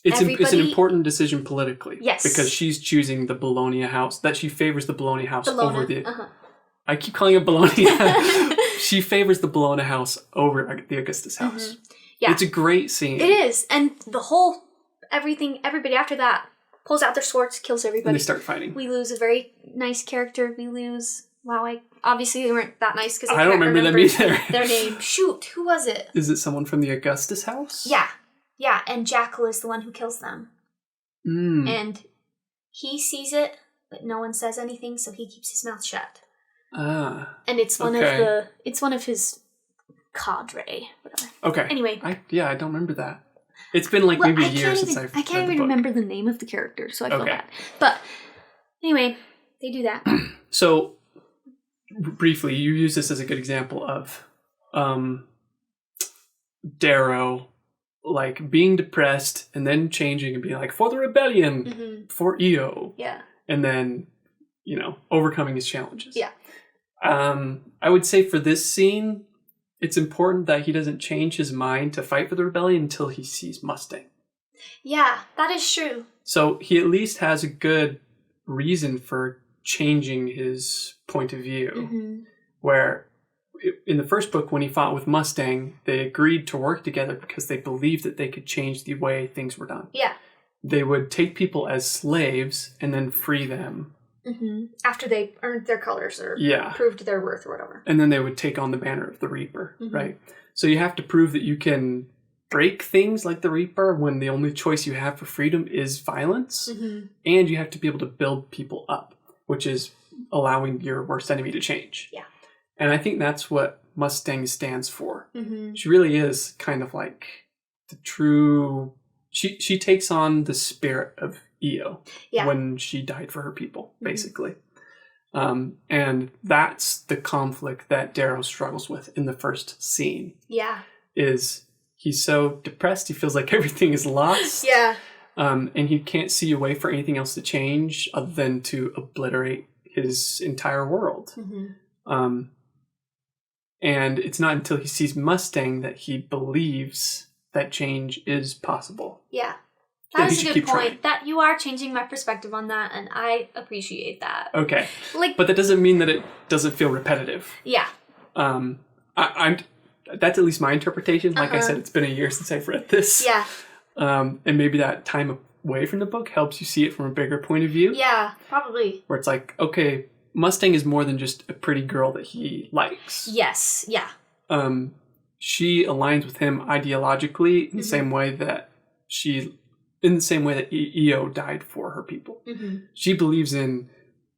it's an important decision politically. Yes. Because she's choosing the Bologna house, that she favors the Bologna house over the... I keep calling it Bologna. She favors the Bologna house over the Augustus house. Yeah. It's a great scene. It is. And the whole, everybody after that pulls out their swords, kills everybody. And they start fighting. We lose a very nice character. We lose... Wow, obviously they weren't that nice because I don't remember them either. Their name. Shoot, who was it? Is it someone from the Augustus house? Yeah. Yeah, and Jackal is the one who kills them. And he sees it, but no one says anything, so he keeps his mouth shut. And it's one of his cadre, whatever. Okay. Anyway. I don't remember that. It's been like maybe a year since I've I can't even remember the name of the character, so I feel bad. But anyway, they do that. So, briefly, you use this as a good example of Darrow, like, being depressed and then changing and being like, for the rebellion, for EO. Yeah. And then, overcoming his challenges. Yeah. I would say for this scene, it's important that he doesn't change his mind to fight for the rebellion until he sees Mustang. Yeah, that is true. So he at least has a good reason for changing his point of view. Where in the first book, when he fought with Mustang, they agreed to work together because they believed that they could change the way things were done. Yeah. They would take people as slaves and then free them. After they earned their colors or proved their worth or whatever. And then they would take on the banner of the Reaper, right? So you have to prove that you can break things like the Reaper when the only choice you have for freedom is violence. And you have to be able to build people up, which is allowing your worst enemy to change. Yeah. And I think that's what Mustang stands for. She really is kind of like the true... She takes on the spirit of EO when she died for her people, basically. And that's the conflict that Darrow struggles with in the first scene. Yeah. Is he's so depressed, he feels like everything is lost. Yeah. And he can't see a way for anything else to change other than to obliterate his entire world. And it's not until he sees Mustang that he believes that change is possible. Yeah. That is a good point. That you are changing my perspective on that, and I appreciate that. Okay. But that doesn't mean that it doesn't feel repetitive. Yeah. I'm that's at least my interpretation. Like I said, it's been a year since I've read this. Yeah. And maybe that time away from the book helps you see it from a bigger point of view. Yeah, probably. Where it's like, okay, Mustang is more than just a pretty girl that he likes. Yes, yeah. She aligns with him ideologically in the same way that EO died for her people. She believes in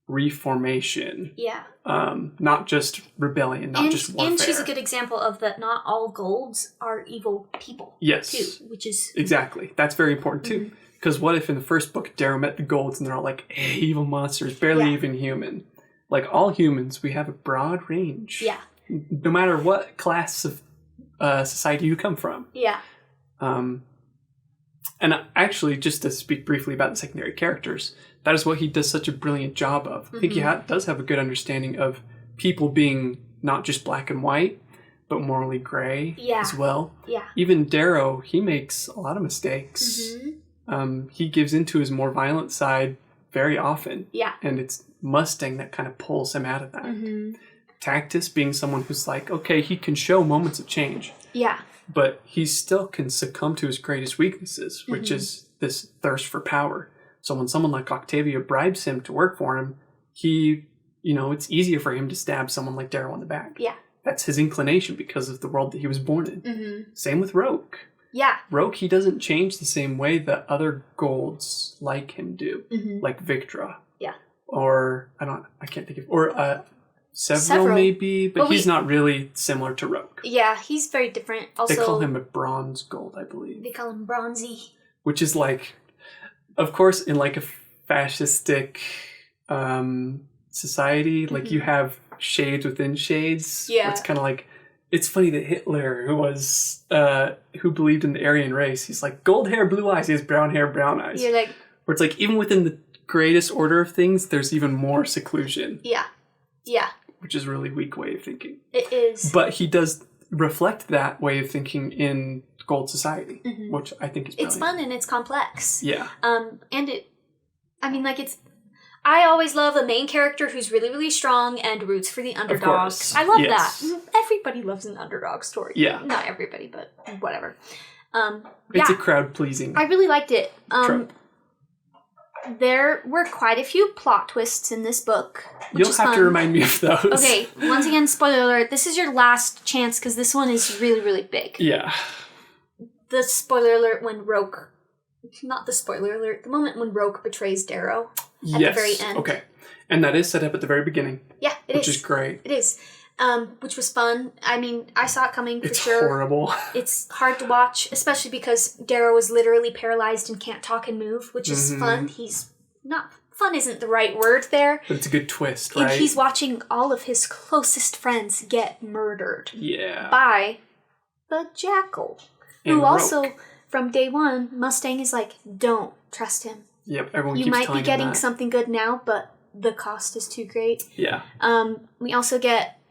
reformation. Yeah. Not just rebellion, not just warfare. And she's a good example of that not all golds are evil people. Yes. Too, which is... Exactly. That's very important too. Because what if in the first book, Darrow met the golds and they're all like, evil monsters, barely even human. Like all humans, we have a broad range. Yeah. No matter what class of society you come from. Yeah. And actually, just to speak briefly about the secondary characters, that is what he does such a brilliant job of. I think he does have a good understanding of people being not just black and white, but morally gray Yeah. as well. Yeah. Even Darrow, he makes a lot of mistakes. He gives into his more violent side very often. Yeah. And it's Mustang that kind of pulls him out of that. Tactus being someone who's like, okay, he can show moments of change. Yeah. But he still can succumb to his greatest weaknesses, which is this thirst for power. So when someone like Octavia bribes him to work for him, he, it's easier for him to stab someone like Darrow in the back. Yeah. That's his inclination because of the world that he was born in. Same with Roke. Yeah. Roke, he doesn't change the same way that other golds like him do, like Victra. Yeah. Or, I can't think of, or Several maybe, but he's not really similar to Roke. Yeah, he's very different. Also, they call him a bronze gold, I believe. They call him Bronzy. Which is like, of course, in like a fascistic society, like you have shades within shades. Yeah. It's kind of like, it's funny that Hitler, who believed in the Aryan race, he's like, gold hair, blue eyes, he has brown hair, brown eyes. You're like... Where it's like, even within the greatest order of things, there's even more seclusion. Yeah. Yeah. Which is a really weak way of thinking. It is. But he does reflect that way of thinking in Gold Society, which I think is brilliant. It's fun and it's complex. Yeah. I always love a main character who's really, really strong and roots for the underdog. Of course. I love that. Everybody loves an underdog story. Yeah. Not everybody, but whatever. It's a crowd-pleasing I really liked it. trope. There were quite a few plot twists in this book. You'll have to remind me of those. Okay, once again, spoiler alert. This is your last chance because this one is really, really big. Yeah. The spoiler alert when Roke... Not the spoiler alert. The moment when Roke betrays Darrow at the very end. Okay. And that is set up at the very beginning. Yeah, which is great. It is. Which was fun. I mean, I saw it coming for sure. It's horrible. It's hard to watch, especially because Darrow is literally paralyzed and can't talk and move, which is fun. He's not... Fun isn't the right word there. But it's a good twist, right? And he's watching all of his closest friends get murdered. Yeah. By the Jackal. And who Roke. Also, from day one, Mustang is like, don't trust him. Yep, everyone You keeps might telling be getting him that. something good now, but the cost is too great. Yeah.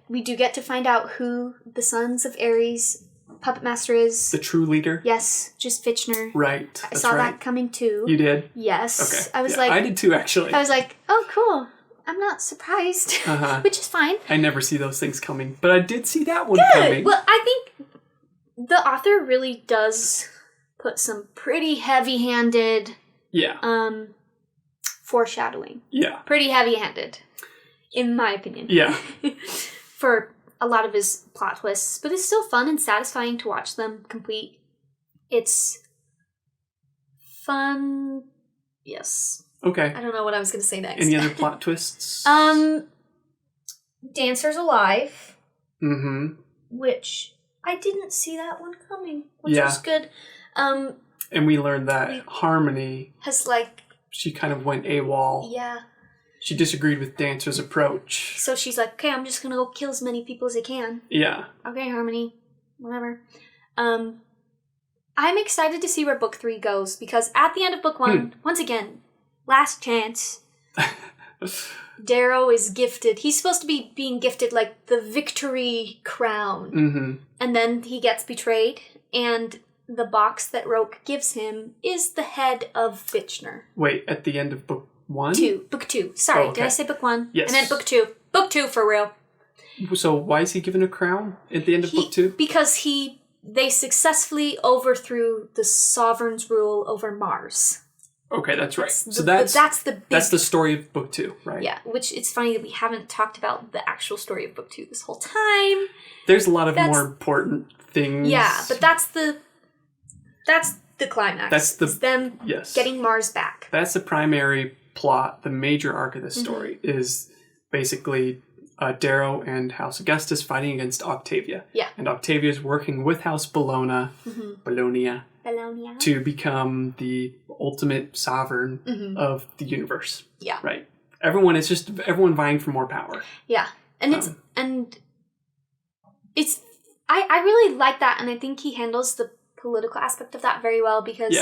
We do get to find out who the Sons of Ares puppet master is. The true leader? Yes, just Fitchner. Right. I saw that coming too. You did? Yes. Okay. I was like... I did too, actually. I was like, oh, cool. I'm not surprised. Which is fine. I never see those things coming. But I did see that one coming. Well, I think the author really does put some pretty heavy-handed... Yeah. Foreshadowing. Yeah. Pretty heavy-handed, in my opinion. Yeah. For a lot of his plot twists, but it's still fun and satisfying to watch them complete. It's fun. Yes. Okay. I don't know what I was going to say next. Any other plot twists? Dancer's Alive. Mm-hmm. Which I didn't see that one coming, which was good. And we learned that Harmony has she kind of went AWOL. Yeah. She disagreed with Dancer's approach. So she's like, okay, I'm just going to go kill as many people as I can. Yeah. Okay, Harmony. Whatever. I'm excited to see where book 3 goes, because at the end of book 1, once again, last chance, Darrow is gifted. He's supposed to be being gifted, like, the victory crown. Mm-hmm. And then he gets betrayed, and the box that Roke gives him is the head of Fitchner. Wait, at the end of book 1? Book 2. Sorry, did I say book 1? Yes. I meant book 2. Book 2, for real. So why is he given a crown at the end of book 2? Because they successfully overthrew the Sovereign's rule over Mars. Okay, that's right. That's the story of book 2, right? Yeah, which it's funny that we haven't talked about the actual story of book 2 this whole time. There's a lot of more important things. Yeah, but that's the climax. That's them getting Mars back. That's the primary plot. The major arc of this story is basically Darrow and House Augustus fighting against Octavia. Yeah. And Octavia is working with House Bologna, Bologna, to become the ultimate sovereign of the universe. Yeah. Right. Everyone vying for more power. Yeah. And I really like that, and I think he handles the political aspect of that very well, because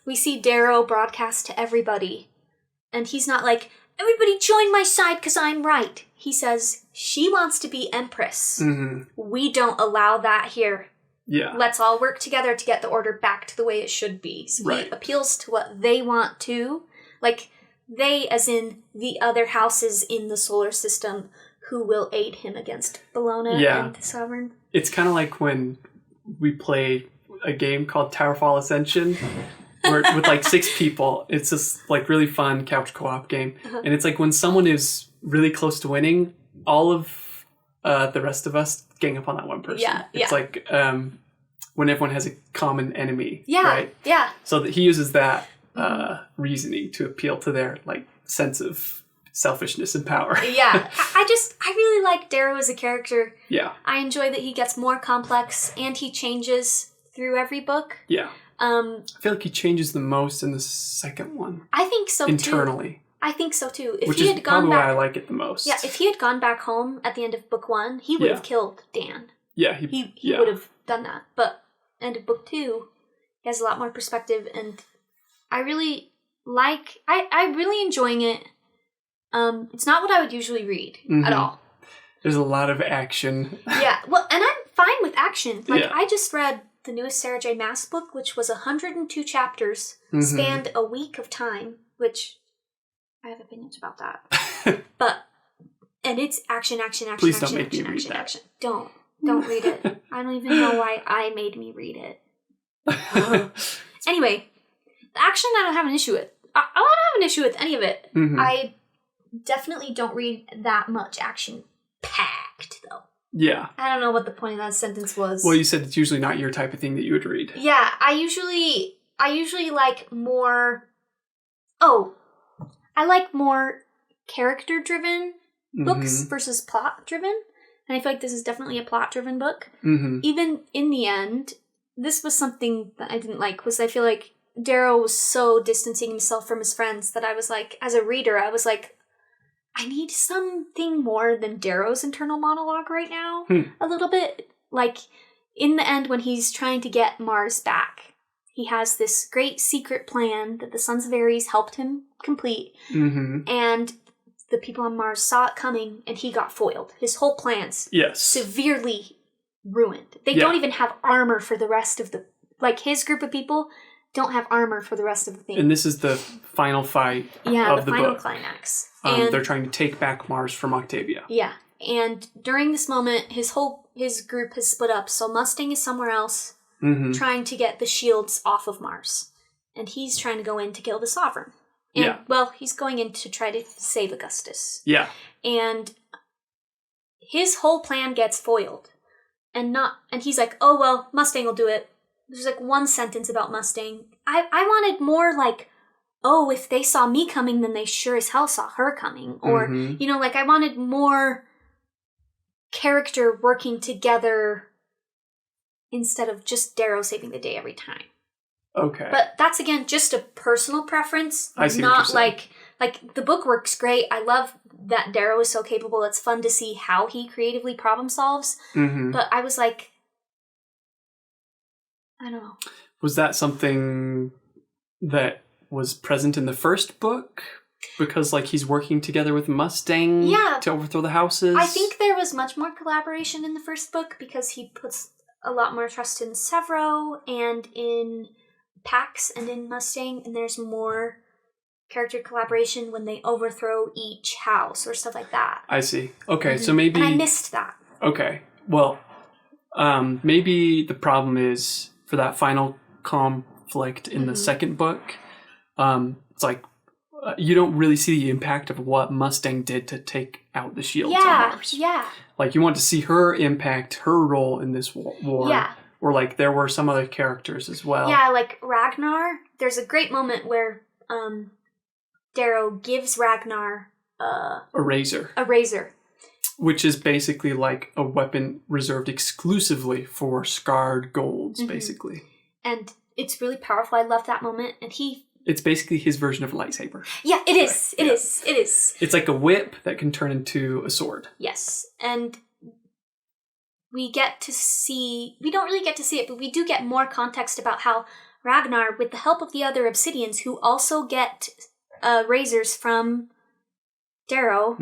we see Darrow broadcast to everybody, and he's not like, everybody join my side because I'm right. He says, she wants to be empress. Mm-hmm. We don't allow that here. Yeah. Let's all work together to get the order back to the way it should be. So he appeals to what they want to. Like, they as in the other houses in the solar system who will aid him against Bellona and the Sovereign. It's kind of like when we play a game called Towerfall Ascension, where with like 6 people. It's this like really fun couch co-op game. And it's like when someone is really close to winning, all of the rest of us gang up on that one person. Yeah, it's like when everyone has a common enemy. Yeah, right? yeah. So that he uses that reasoning to appeal to their like sense of selfishness and power. Yeah. I really like Darrow as a character. Yeah. I enjoy that he gets more complex and he changes through every book. Yeah. I feel like he changes the most in the second one. I think so internally. Too. I think so too. If Which he is had gone probably back, why I like it the most. Yeah, if he had gone back home at the end of book 1, he would have killed Dan. Yeah, he would have done that. But end of book 2, he has a lot more perspective, and I really like. I'm really enjoying it. It's not what I would usually read at all. There's a lot of action. Yeah, well, and I'm fine with action. Like, I just read the newest Sarah J. Maas book, which was 102 chapters, spanned a week of time, which I have opinions about that. And it's action. Please don't make me read that. Action. Don't read it. I don't even know why I made me read it. Anyway, the action I don't have an issue with. I don't have an issue with any of it. I definitely don't read that much action packed, though. Yeah. I don't know what the point of that sentence was. Well, you said it's usually not your type of thing that you would read. Yeah, I usually like more... Oh, I like more character-driven books versus plot-driven. And I feel like this is definitely a plot-driven book. Even in the end, this was something that I didn't like, was I feel like Darrow was so distancing himself from his friends that I was like, as a reader, I was like, I need something more than Darrow's internal monologue right now. A little bit. Like, in the end, when he's trying to get Mars back, he has this great secret plan that the Sons of Ares helped him complete. And the people on Mars saw it coming, and he got foiled. His whole plan's severely ruined. They don't even have armor for the rest of the... Like, his group of people don't have armor for the rest of the thing. And this is the final fight of the book. The final climax. And they're trying to take back Mars from Octavia. Yeah. And during this moment, his group has split up. So Mustang is somewhere else trying to get the shields off of Mars. And he's trying to go in to kill the Sovereign. And, well, he's going in to try to save Augustus. Yeah. And his whole plan gets foiled. And he's like, oh, well, Mustang will do it. There's like one sentence about Mustang. I wanted more like, oh, if they saw me coming, then they sure as hell saw her coming. Or, you know, like I wanted more character working together instead of just Darrow saving the day every time. Okay. But that's, again, just a personal preference. I see not like the book works great. I love that Darrow is so capable. It's fun to see how he creatively problem solves. But I was like, I don't know. Was that something that was present in the first book? Because, like, he's working together with Mustang to overthrow the houses? I think there was much more collaboration in the first book because he puts a lot more trust in Severo and in Pax and in Mustang, and there's more character collaboration when they overthrow each house or stuff like that. I see. Okay, so maybe... And I missed that. Okay, well, maybe the problem is... for that final conflict in the second book, it's like you don't really see the impact of what Mustang did to take out the shields on Mars. Yeah. Like, you want to see her impact, her role in this war. Yeah. Or, like, there were some other characters as well. Yeah, like Ragnar. There's a great moment where Darrow gives Ragnar a razor. A razor. Which is basically like a weapon reserved exclusively for scarred golds, basically. And it's really powerful. I love that moment. And it's basically his version of a lightsaber. Yeah, it is. Right? It is. It's like a whip that can turn into a sword. Yes. And we don't really get to see it, but we do get more context about how Ragnar, with the help of the other Obsidians, who also get razors from Darrow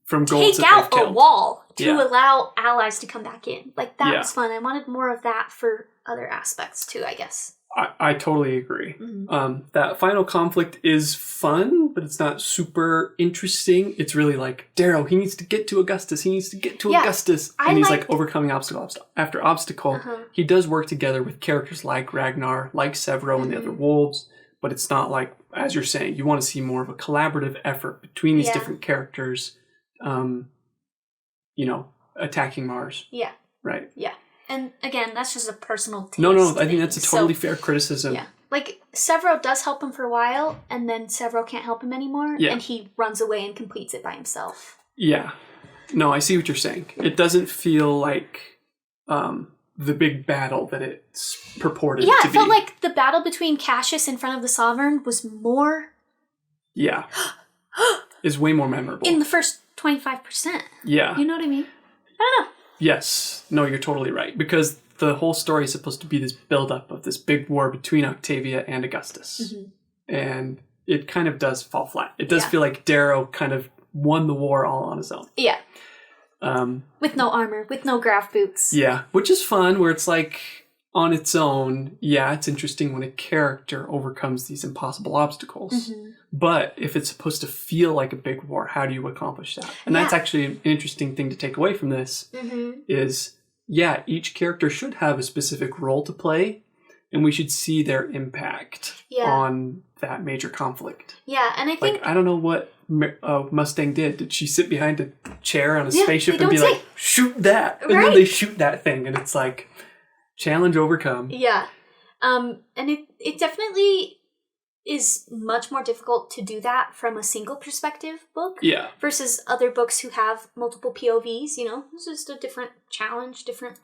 from goals take out a wall to Yeah. allow allies to come back in. Like, that Yeah. was fun. I wanted more of that for other aspects too, I guess. I totally agree. That final conflict is fun, but it's not super interesting. It's really like, Darrow, he needs to get to Augustus. He needs to get to Augustus. And he's like overcoming obstacle after obstacle. He does work together with characters like Ragnar, like Severo and the other wolves, but it's not like, as you're saying, you want to see more of a collaborative effort between these different characters, attacking Mars. Yeah. Right. Yeah. And again, that's just a personal taste. No, I think that's a totally fair criticism. Yeah. Like, Severo does help him for a while, and then Severo can't help him anymore, and he runs away and completes it by himself. Yeah. No, I see what you're saying. It doesn't feel like the big battle that it's purported to be. Yeah, it felt like the battle between Cassius in front of the Sovereign was more... Yeah. Is way more memorable. In the first 25%. Yeah. You know what I mean? I don't know. Yes. No, you're totally right. Because the whole story is supposed to be this build-up of this big war between Octavia and Augustus. And it kind of does fall flat. It does feel like Darrow kind of won the war all on his own. Yeah. With no armor, with no graph boots. Yeah, which is fun, where it's like, on its own, it's interesting when a character overcomes these impossible obstacles. But if it's supposed to feel like a big war, how do you accomplish that? And that's actually an interesting thing to take away from this, is, each character should have a specific role to play, and we should see their impact on that major conflict. Yeah, and I think... Like, I don't know what Mustang did. Did she sit behind a chair on a spaceship and be like, shoot that? And then they shoot that thing, and it's like, challenge overcome. Yeah. And it definitely is much more difficult to do that from a single perspective book. Yeah. Versus other books who have multiple POVs, It's just a different challenge, different...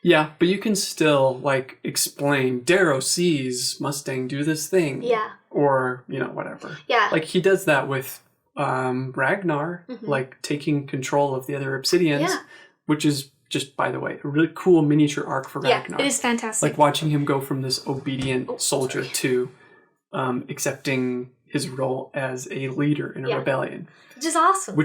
Yeah, but you can still, like, explain, Darrow sees Mustang do this thing. Yeah. Or, whatever. Yeah. Like, he does that with Ragnar, like, taking control of the other Obsidians, which is just, by the way, a really cool miniature arc for Ragnar. Yeah, it is fantastic. Like, watching him go from this obedient soldier to accepting his role as a leader in a rebellion. Which is awesome.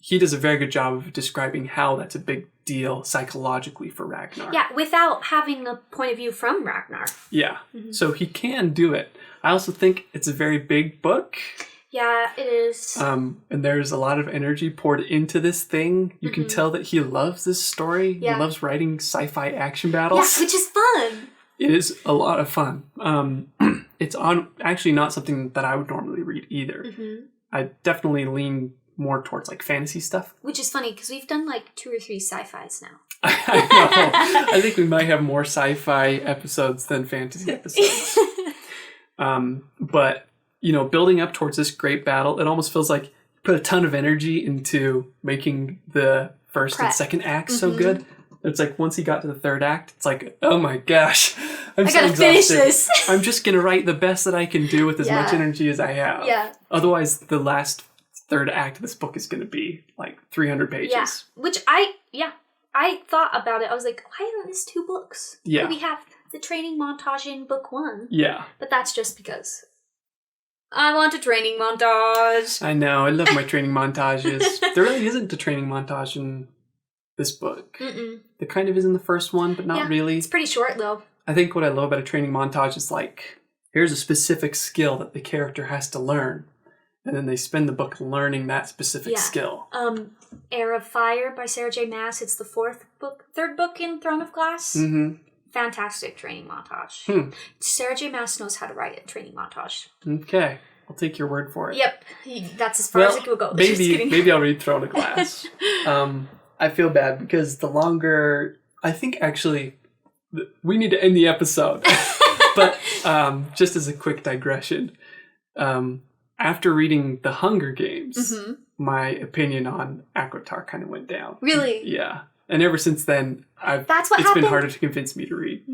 He does a very good job of describing how that's a big deal psychologically for Ragnar. Yeah, without having a point of view from Ragnar. Yeah, so he can do it. I also think it's a very big book. Yeah, it is. And there's a lot of energy poured into this thing. You can tell that he loves this story. Yeah. He loves writing sci-fi action battles. Yeah, which is fun. It is a lot of fun. It's actually not something that I would normally read either. I definitely lean more towards like fantasy stuff. Which is funny because we've done like 2 or 3 sci-fis now. I know. I think we might have more sci-fi episodes than fantasy episodes. But, building up towards this great battle, it almost feels like you put a ton of energy into making the first and second acts so good. It's like once he got to the third act, it's like, oh my gosh, I gotta finish this. I'm just going to write the best that I can do with as much energy as I have. Yeah. Otherwise, the last third act of this book is going to be like 300 pages. Yeah. Which I thought about it. I was like, why isn't this 2 books? Yeah. We have the training montage in book 1. Yeah. But that's just because I want a training montage. I know. I love my training montages. There really isn't a training montage in this book. There kind of is in the first one, but not really. It's pretty short, though. I think what I love about a training montage is like, here's a specific skill that the character has to learn. And then they spend the book learning that specific skill. Heir of Fire by Sarah J. Maas. It's the 3rd book in Throne of Glass. Fantastic training montage. Sarah J. Maas knows how to write a training montage. Okay. I'll take your word for it. Yep. That's as far as it will go. Maybe I'll read Throne of Glass. I feel bad because the longer... I think actually we need to end the episode. But just as a quick digression... after reading The Hunger Games, my opinion on Aquitar kind of went down. Really? Yeah. And ever since then, it's been harder to convince me to read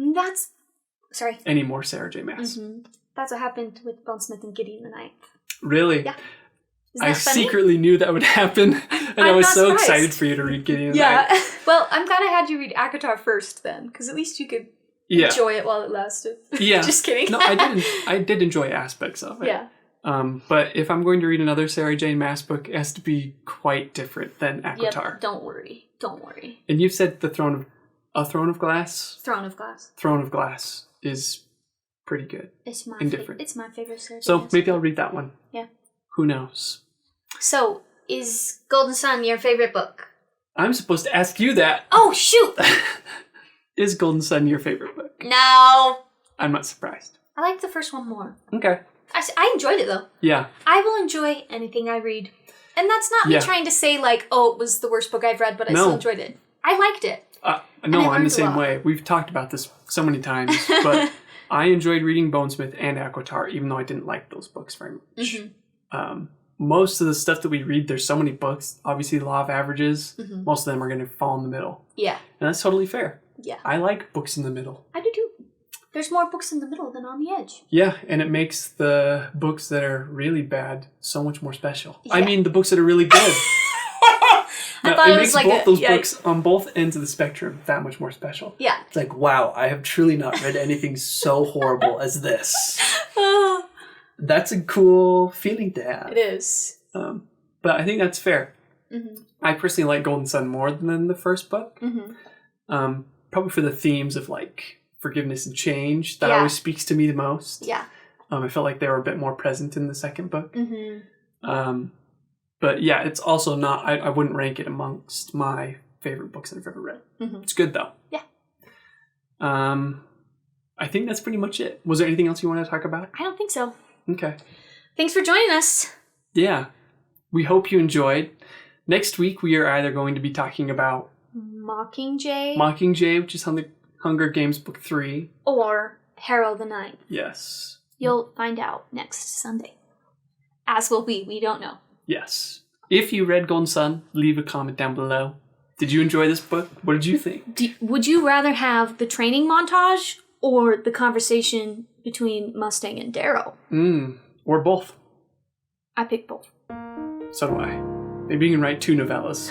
any more Sarah J. Maas. That's what happened with Bonesmith and Gideon the Ninth. Really? Yeah. I secretly knew that would happen, and I was so excited for you to read Gideon the Ninth. Well, I'm glad I had you read Aquitar first then, because at least you could enjoy it while it lasted. Yeah. Just kidding. No, I did enjoy aspects of it. Yeah. But if I'm going to read another Sarah J. Maas book, it has to be quite different than ACOTAR. Yep, don't worry. Don't worry. And you've said A Throne of Glass? Throne of Glass. Throne of Glass is pretty good. It's my different. It's my favorite Sarah J. So Maas maybe book. I'll read that one. Yeah. Who knows? So, is Golden Sun your favorite book? I'm supposed to ask you that. Oh, shoot! Is Golden Sun your favorite book? No! I'm not surprised. I like the first one more. Okay. I enjoyed it, though. Yeah. I will enjoy anything I read. And that's not me trying to say, like, oh, it was the worst book I've read, but I still enjoyed it. I liked it. No, I'm the same way. We've talked about this so many times, but I enjoyed reading Bonesmith and ACOTAR, even though I didn't like those books very much. Mm-hmm. Most of the stuff that we read, there's so many books. Obviously, the law of averages, most of them are going to fall in the middle. Yeah. And that's totally fair. Yeah. I like books in the middle. I do too. There's more books in the middle than on the edge. Yeah, and it makes the books that are really bad so much more special. Yeah. I mean, the books that are really good. I thought it was like both those books on both ends of the spectrum that much more special. Yeah. It's like, wow, I have truly not read anything so horrible as this. That's a cool feeling to have. It is. But I think that's fair. Mm-hmm. I personally like Golden Sun more than the first book. Mm-hmm. Probably for the themes of like forgiveness and change. That always speaks to me the most. Yeah. I felt like they were a bit more present in the second book. Mm-hmm. But yeah, it's also not, I wouldn't rank it amongst my favorite books that I've ever read. Mm-hmm. It's good though. Yeah. I think that's pretty much it. Was there anything else you want to talk about? I don't think so. Okay. Thanks for joining us. Yeah. We hope you enjoyed. Next week, we are either going to be talking about Mockingjay, which is Hunger Games Book 3. Or Harrow the Night. Yes. You'll find out next Sunday. As will we. We don't know. Yes. If you read Golden Sun, leave a comment down below. Did you enjoy this book? What did you think? Would you rather have the training montage or the conversation between Mustang and Darrow? Or both. I picked both. So do I. Maybe you can write 2 novellas.